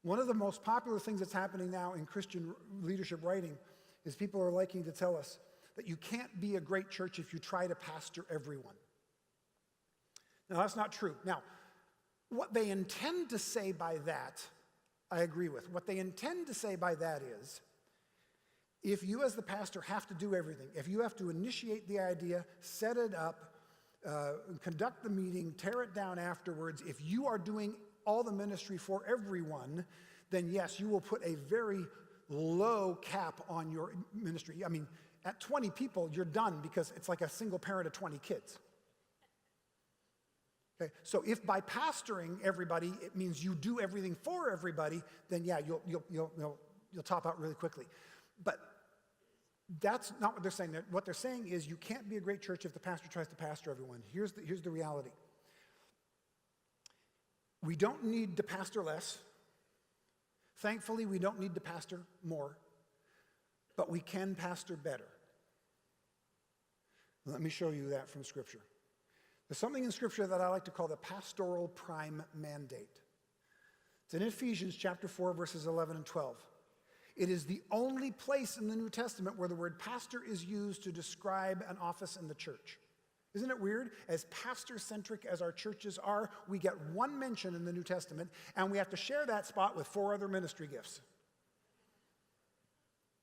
One of the most popular things that's happening now in Christian leadership writing is people are liking to tell us that you can't be a great church if you try to pastor everyone. Now, that's not true. Now, what they intend to say by that, I agree with. What they intend to say by that is, if you as the pastor have to do everything, if you have to initiate the idea, set it up, conduct the meeting, tear it down afterwards, if you are doing all the ministry for everyone, then yes, you will put a very low cap on your ministry. I mean, at 20 people, you're done because it's like a single parent of 20 kids. Okay, so if by pastoring everybody, it means you do everything for everybody, then yeah, you'll top out really quickly. But That's not what they're saying. What they're saying is you can't be a great church if the pastor tries to pastor everyone. Here's the reality. We don't need to pastor less. Thankfully, we don't need to pastor more. But we can pastor better. Let me show you that from Scripture. There's something in Scripture that I like to call the pastoral prime mandate. It's in Ephesians chapter 4, verses 11 and 12. It is the only place in the New Testament where the word pastor is used to describe an office in the church. Isn't it weird? As pastor-centric as our churches are, we get one mention in the New Testament, and we have to share that spot with 4 other ministry gifts.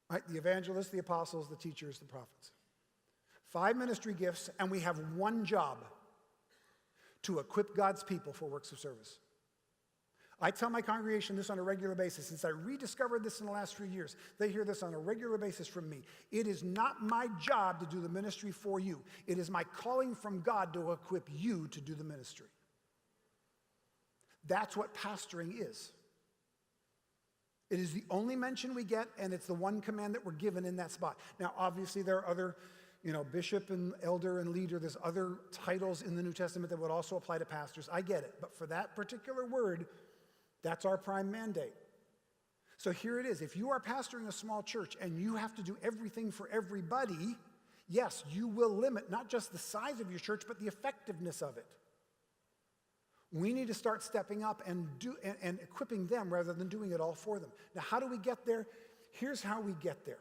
Right? The evangelists, the apostles, the teachers, the prophets. 5 ministry gifts, and we have one job: to equip God's people for works of service. I tell my congregation this on a regular basis. Since I rediscovered this in the last few years, they hear this on a regular basis from me. It is not my job to do the ministry for you. It is my calling from God to equip you to do the ministry. That's what pastoring is. It is the only mention we get, and it's the one command that we're given in that spot. Now, obviously, there are other, bishop and elder and leader. There's other titles in the New Testament that would also apply to pastors. I get it. But for that particular word, that's our prime mandate. So here it is. If you are pastoring a small church and you have to do everything for everybody, yes, you will limit not just the size of your church, but the effectiveness of it. We need to start stepping up and equipping them rather than doing it all for them. Now, how do we get there? Here's how we get there.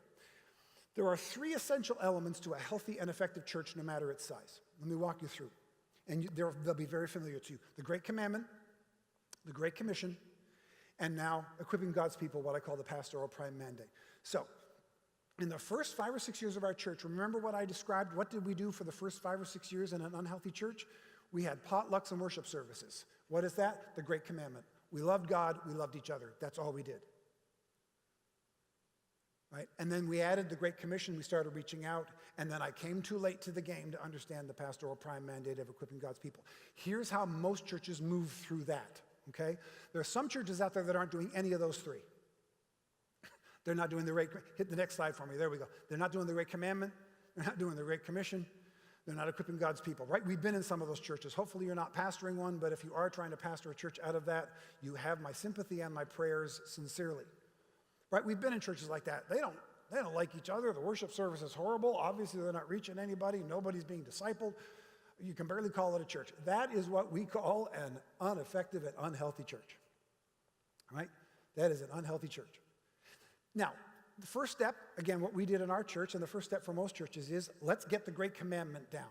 There are 3 essential elements to a healthy and effective church, no matter its size. Let me walk you through. And they'll be very familiar to you. The Great Commandment, the Great Commission, and now equipping God's people, what I call the pastoral prime mandate. So, in the first 5 or 6 years of our church, remember what I described? What did we do for the first 5 or 6 years in an unhealthy church? We had potlucks and worship services. What is that? The Great Commandment. We loved God, we loved each other. That's all we did. Right? And then we added the Great Commission, we started reaching out, and then I came too late to the game to understand the pastoral prime mandate of equipping God's people. Here's how most churches move through that. Okay? There are some churches out there that aren't doing any of those 3. They're not doing hit the next slide for me, there we go. They're not doing the Great Commandment, they're not doing the Great Commission, they're not equipping God's people, right? We've been in some of those churches. Hopefully you're not pastoring one, but if you are trying to pastor a church out of that, you have my sympathy and my prayers sincerely. Right? We've been in churches like that. They don't like each other, the worship service is horrible, obviously they're not reaching anybody, nobody's being discipled. You can barely call it a church. That is what we call an ineffective and unhealthy church. Right? That is an unhealthy church. Now, the first step, again, what we did in our church, and the first step for most churches is, let's get the Great Commandment down.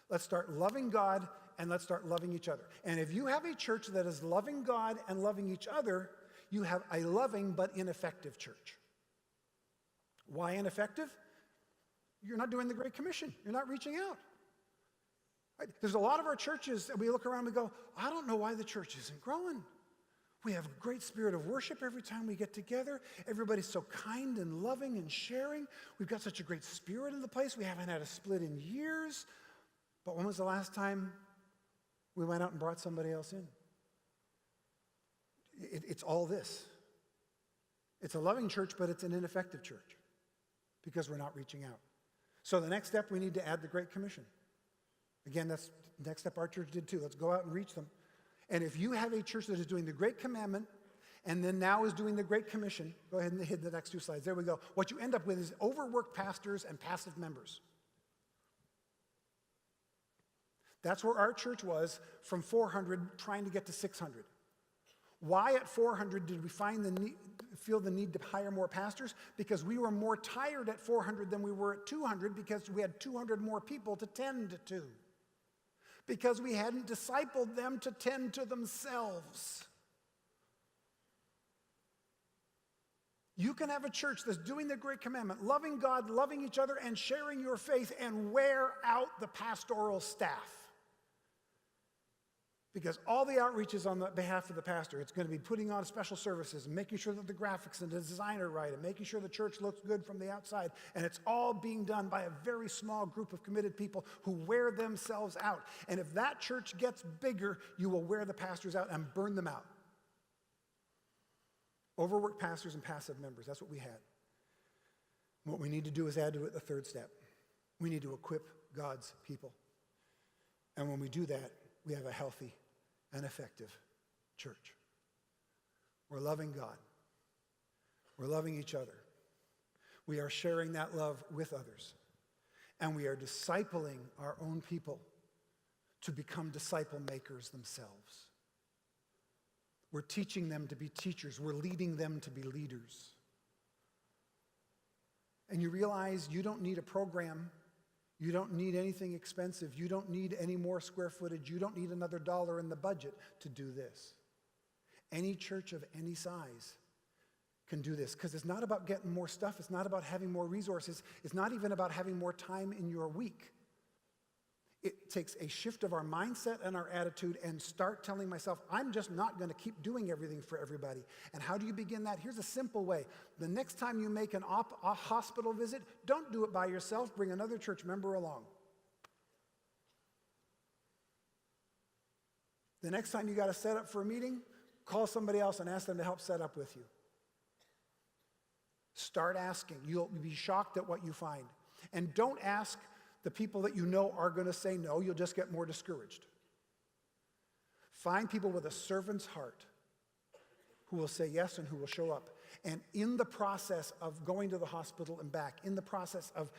Let's start loving God, and let's start loving each other. And if you have a church that is loving God and loving each other, you have a loving but ineffective church. Why ineffective? You're not doing the Great Commission. You're not reaching out. There's a lot of our churches that we look around and we go, I don't know why the church isn't growing. We have a great spirit of worship every time we get together. Everybody's so kind and loving and sharing. We've got such a great spirit in the place. We haven't had a split in years. But when was the last time we went out and brought somebody else in? It's all this. It's a loving church, but it's an ineffective church because we're not reaching out. So the next step, we need to add the Great Commission. Again, that's the next step our church did too. Let's go out and reach them. And if you have a church that is doing the Great Commandment and then now is doing the Great Commission, go ahead and hit the next 2 slides. There we go. What you end up with is overworked pastors and passive members. That's where our church was from 400 trying to get to 600. Why at 400 did we feel the need to hire more pastors? Because we were more tired at 400 than we were at 200 because we had 200 more people to tend to. Because we hadn't discipled them to tend to themselves. You can have a church that's doing the Great Commandment, loving God, loving each other, and sharing your faith, and wear out the pastoral staff. Because all the outreach is on the behalf of the pastor. It's going to be putting on special services, and making sure that the graphics and the design are right, and making sure the church looks good from the outside. And it's all being done by a very small group of committed people who wear themselves out. And if that church gets bigger, you will wear the pastors out and burn them out. Overworked pastors and passive members, that's what we had. What we need to do is add to it the third step. We need to equip God's people. And when we do that, we have a healthy and effective church. We're loving God. We're loving each other. We are sharing that love with others. And we are discipling our own people to become disciple makers themselves. We're teaching them to be teachers. We're leading them to be leaders. And you realize you don't need a program. You don't need anything expensive. You don't need any more square footage. You don't need another dollar in the budget to do this. Any church of any size can do this, because it's not about getting more stuff. It's not about having more resources. It's not even about having more time in your week. It takes a shift of our mindset and our attitude and start telling myself, I'm just not going to keep doing everything for everybody. And how do you begin that? Here's a simple way. The next time you make a hospital visit, don't do it by yourself. Bring another church member along. The next time you got to set up for a meeting, call somebody else and ask them to help set up with you. Start asking. You'll be shocked at what you find. And don't ask the people that you know are going to say no. You'll just get more discouraged. Find people with a servant's heart who will say yes and who will show up. And in the process of going to the hospital and back, in the process of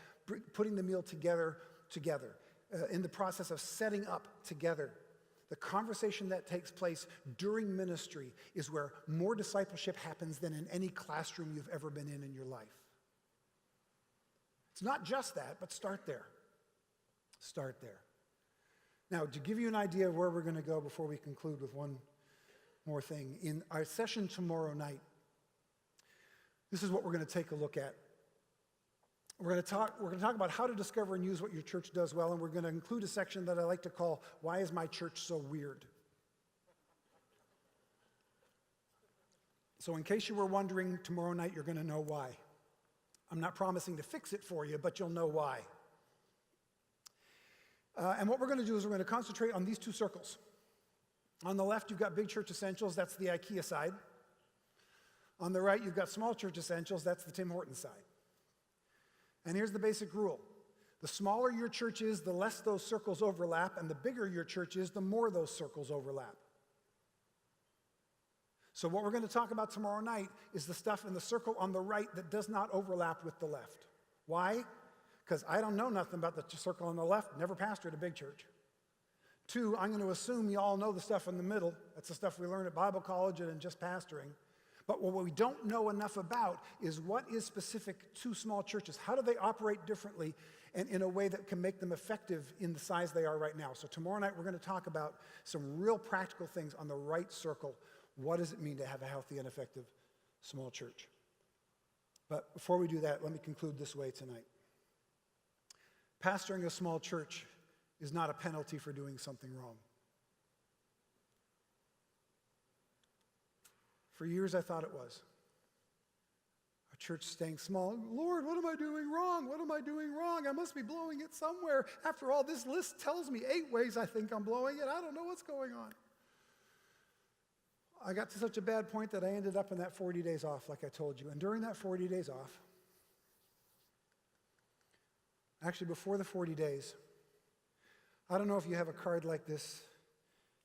putting the meal together, in the process of setting up together, the conversation that takes place during ministry is where more discipleship happens than in any classroom you've ever been in your life. It's not just that, but start there. Start there. Now, to give you an idea of where we're going to go before we conclude with one more thing, in our session tomorrow night, this is what we're going to take a look at. We're going to talk about how to discover and use what your church does well, and we're going to include a section that I like to call, Why is my church so weird? So in case you were wondering, tomorrow night you're going to know why. I'm not promising to fix it for you, but you'll know why. And what we're going to do is we're going to concentrate on these two circles. On the left, you've got big church essentials. That's the IKEA side. On the right, you've got small church essentials. That's the Tim Hortons side. And here's the basic rule. The smaller your church is, the less those circles overlap, and the bigger your church is, the more those circles overlap. So what we're going to talk about tomorrow night is the stuff in the circle on the right that does not overlap with the left. Why? Because I don't know nothing about the circle on the left, never pastored a big church. 2, I'm going to assume you all know the stuff in the middle. That's the stuff we learn at Bible college and in just pastoring. But what we don't know enough about is what is specific to small churches. How do they operate differently and in a way that can make them effective in the size they are right now? So tomorrow night we're going to talk about some real practical things on the right circle. What does it mean to have a healthy and effective small church? But before we do that, let me conclude this way tonight. Pastoring a small church is not a penalty for doing something wrong. For years, I thought it was. A church staying small. Lord, what am I doing wrong? What am I doing wrong? I must be blowing it somewhere. After all, this list tells me 8 ways I think I'm blowing it. I don't know what's going on. I got to such a bad point that I ended up in that 40 days off, like I told you. And during that 40 days off, actually before the 40 days, I don't know if you have a card like this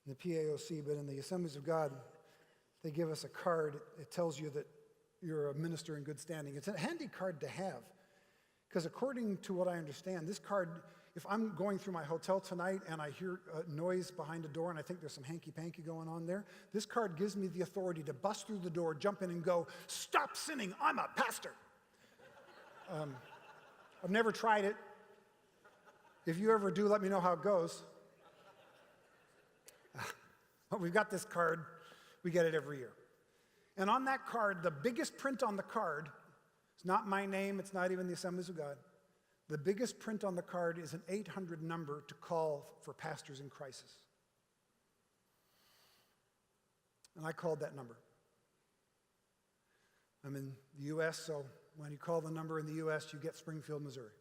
in the PAOC, but in the Assemblies of God, they give us a card. It tells you that you're a minister in good standing. It's a handy card to have, because according to what I understand, this card, if I'm going through my hotel tonight and I hear a noise behind a door and I think there's some hanky-panky going on there, this card gives me the authority to bust through the door, jump in and go, "Stop sinning, I'm a pastor." I've never tried it. If you ever do, let me know how it goes. But we've got this card. We get it every year. And on that card, the biggest print on the card, it's not my name, it's not even the Assemblies of God. The biggest print on the card is an 800 number to call for pastors in crisis. And I called that number. I'm in the U.S., so when you call the number in the U.S., you get Springfield, Missouri.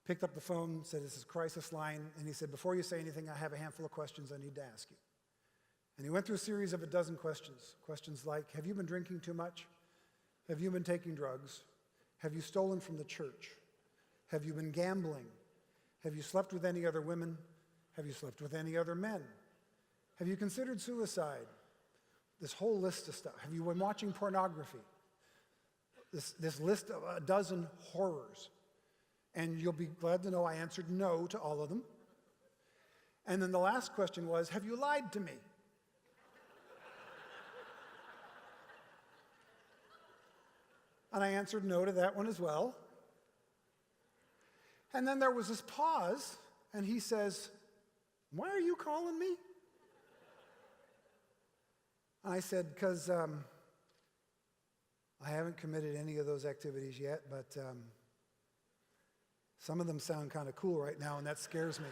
Picked up the phone, said, "This is crisis line," and he said, "Before you say anything, I have a handful of questions I need to ask you." And he went through a series of 12 questions. Questions like, have you been drinking too much? Have you been taking drugs? Have you stolen from the church? Have you been gambling? Have you slept with any other women? Have you slept with any other men? Have you considered suicide? This whole list of stuff. Have you been watching pornography? This list of a dozen horrors. And you'll be glad to know I answered no to all of them. And then the last question was, have you lied to me? And I answered no to that one as well. And then there was this pause, and he says, why are you calling me? And I said, because I haven't committed any of those activities yet, but some of them sound kind of cool right now, and that scares me.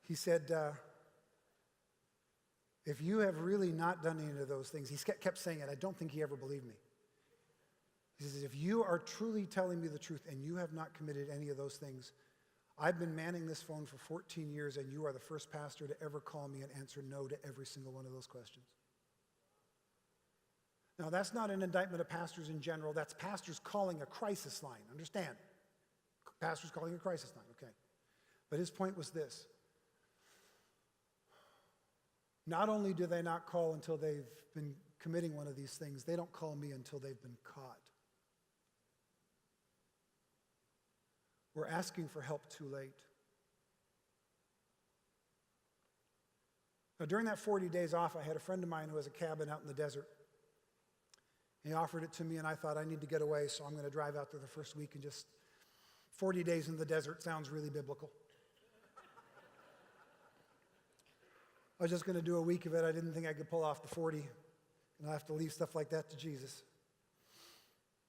He said, if you have really not done any of those things, he kept saying it, I don't think he ever believed me. He says, if you are truly telling me the truth and you have not committed any of those things, I've been manning this phone for 14 years and you are the first pastor to ever call me and answer no to every single one of those questions. Now, that's not an indictment of pastors in general. That's pastors calling a crisis line. Understand? Pastors calling a crisis line, okay. But his point was this. Not only do they not call until they've been committing one of these things, they don't call me until they've been caught. We're asking for help too late. Now, during that 40 days off, I had a friend of mine who has a cabin out in the desert. He offered it to me, and I thought, I need to get away, so I'm going to drive out there the first week and just 40 days in the desert sounds really biblical. I was just going to do a week of it. I didn't think I could pull off the 40, and I have to leave stuff like that to Jesus.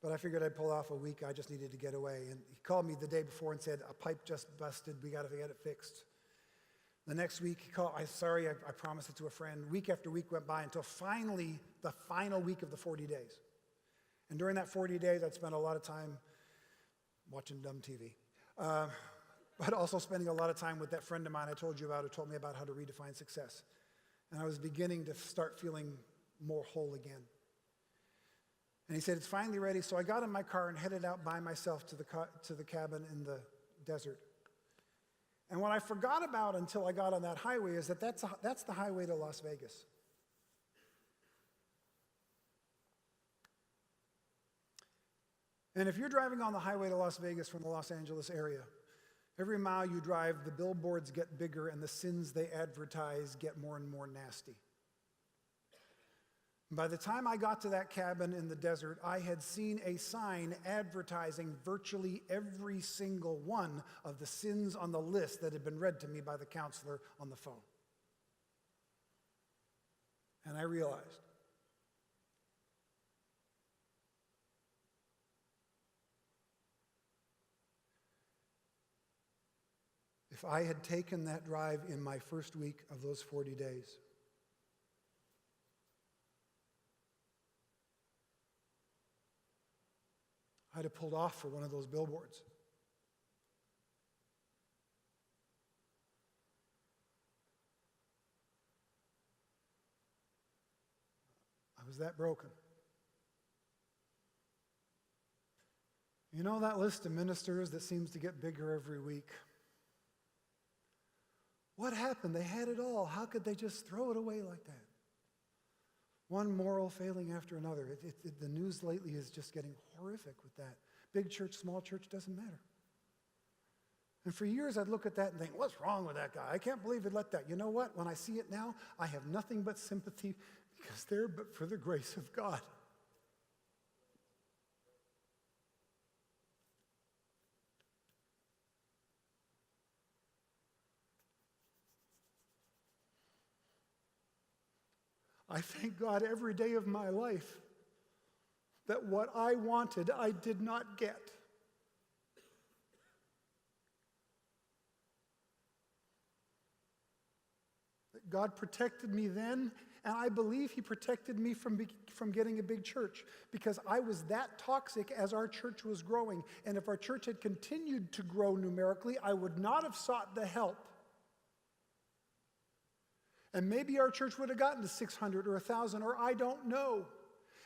But I figured I'd pull off a week. I just needed to get away. And he called me the day before and said, a pipe just busted. We got to get it fixed. The next week, he called. I promised it to a friend. Week after week went by until finally the final week of the 40 days. And during that 40 days, I'd spent a lot of time watching dumb TV. But also spending a lot of time with that friend of mine I told you about who told me about how to redefine success. And I was beginning to start feeling more whole again. And he said, it's finally ready. So I got in my car and headed out by myself to the cabin in the desert. And what I forgot about until I got on that highway is that's the highway to Las Vegas. And if you're driving on the highway to Las Vegas from the Los Angeles area, every mile you drive, the billboards get bigger and the sins they advertise get more and more nasty. By the time I got to that cabin in the desert, I had seen a sign advertising virtually every single one of the sins on the list that had been read to me by the counselor on the phone. And I realized, if I had taken that drive in my first week of those 40 days, I'd have pulled off for one of those billboards. I was that broken. You know that list of ministers that seems to get bigger every week? What happened? They had it all. How could they just throw it away like that? One moral failing after another. The news lately is just getting horrific with that. Big church, small church, doesn't matter. And for years I'd look at that and think, what's wrong with that guy? I can't believe he'd let that. You know what? When I see it now, I have nothing but sympathy because they're but for the grace of God. I thank God every day of my life that what I wanted, I did not get. That God protected me then, and I believe he protected me from getting a big church, because I was that toxic as our church was growing. And if our church had continued to grow numerically, I would not have sought the help. And maybe our church would have gotten to 600 or 1,000, or I don't know.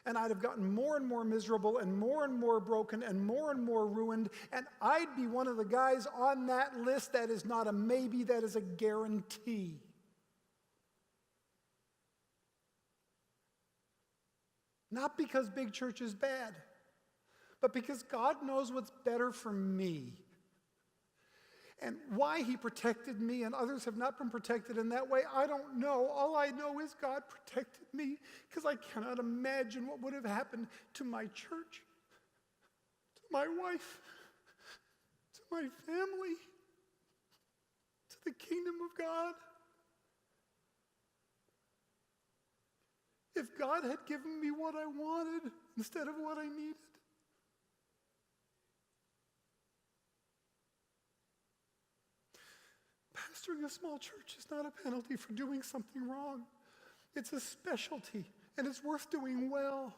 And I'd have gotten more and more miserable and more broken and more ruined. And I'd be one of the guys on that list that is not a maybe, that is a guarantee. Not because big church is bad, but because God knows what's better for me. And why he protected me and others have not been protected in that way, I don't know. All I know is God protected me, because I cannot imagine what would have happened to my church, to my wife, to my family, to the kingdom of God. If God had given me what I wanted instead of what I needed. Pastoring a small church is not a penalty for doing something wrong. It's a specialty, and it's worth doing well.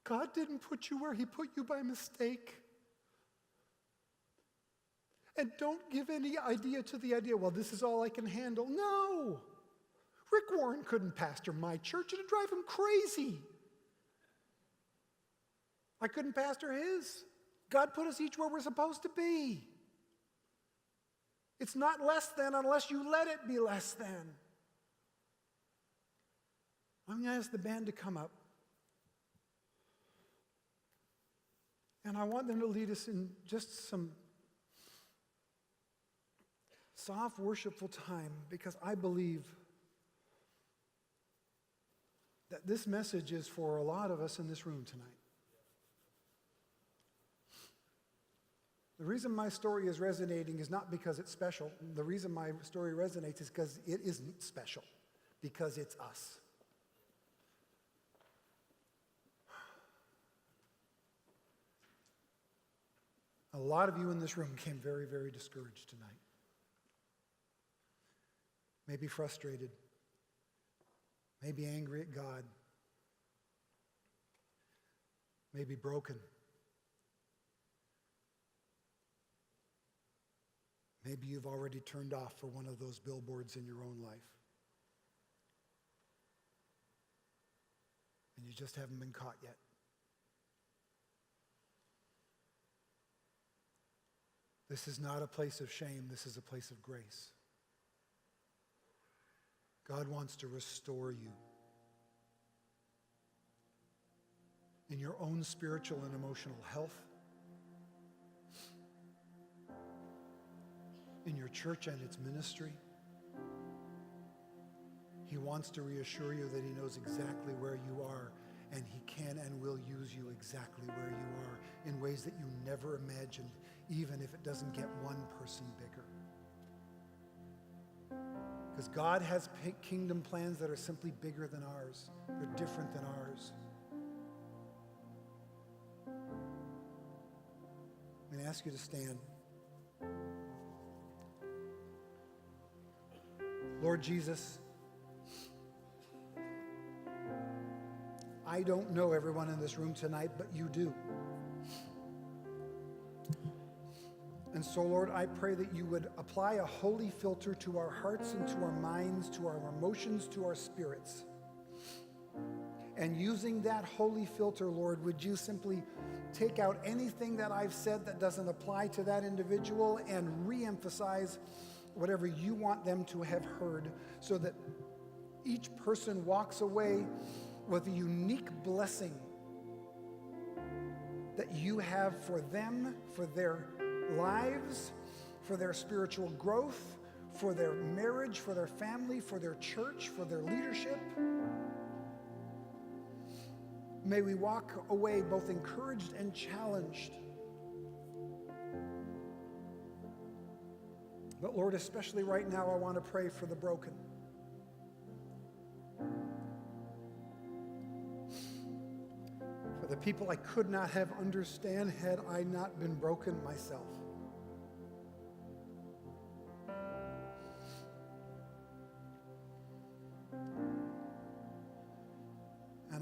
God didn't put you where he put you by mistake. And don't give any idea to the idea, well, this is all I can handle. No! Rick Warren couldn't pastor my church. It'd drive him crazy. I couldn't pastor his. God put us each where we're supposed to be. It's not less than unless you let it be less than. I'm going to ask the band to come up. And I want them to lead us in just some soft, worshipful time, because I believe that this message is for a lot of us in this room tonight. The reason my story is resonating is not because it's special. The reason my story resonates is because it isn't special, because it's us. A lot of you in this room came very, very discouraged tonight. Maybe frustrated. Maybe angry at God. Maybe broken. Maybe you've already turned off for one of those billboards in your own life. And you just haven't been caught yet. This is not a place of shame. This is a place of grace. God wants to restore you in your own spiritual and emotional health, in your church and its ministry. He wants to reassure you that he knows exactly where you are, and he can and will use you exactly where you are in ways that you never imagined, even if it doesn't get one person bigger. Because God has kingdom plans that are simply bigger than ours. They're different than ours. I'm going to ask you to stand. Lord Jesus, I don't know everyone in this room tonight, but you do. And so, Lord, I pray that you would apply a holy filter to our hearts and to our minds, to our emotions, to our spirits. And using that holy filter, Lord, would you simply take out anything that I've said that doesn't apply to that individual and re-emphasize whatever you want them to have heard, so that each person walks away with a unique blessing that you have for them, for their lives, for their spiritual growth, for their marriage, for their family, for their church, for their leadership. May we walk away both encouraged and challenged. But Lord, especially right now, I want to pray for the broken. For the people I could not have understand had I not been broken myself.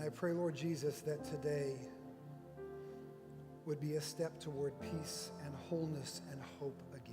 I pray, Lord Jesus, that today would be a step toward peace and wholeness and hope again.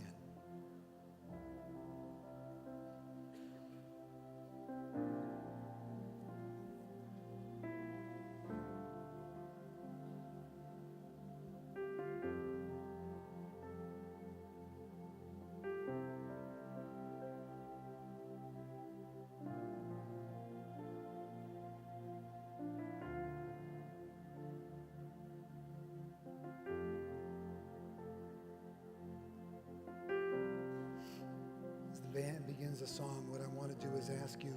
Band begins a song, what I want to do is ask you,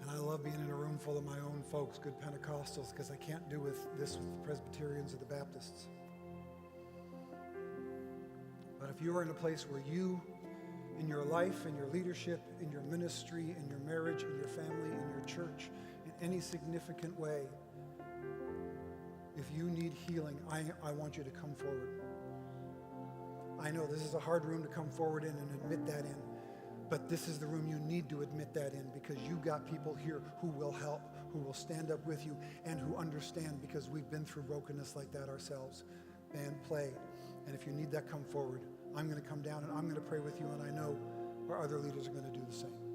and I love being in a room full of my own folks, good Pentecostals, because I can't do this with the Presbyterians or the Baptists. But if you are in a place where you, in your life, in your leadership, in your ministry, in your marriage, in your family, in your church, in any significant way, if you need healing, I want you to come forward. I know this is a hard room to come forward in and admit that in, but this is the room you need to admit that in, because you got people here who will help, who will stand up with you, and who understand, because we've been through brokenness like that ourselves. Band, play. And if you need that, come forward. I'm going to come down and I'm going to pray with you, and I know our other leaders are going to do the same.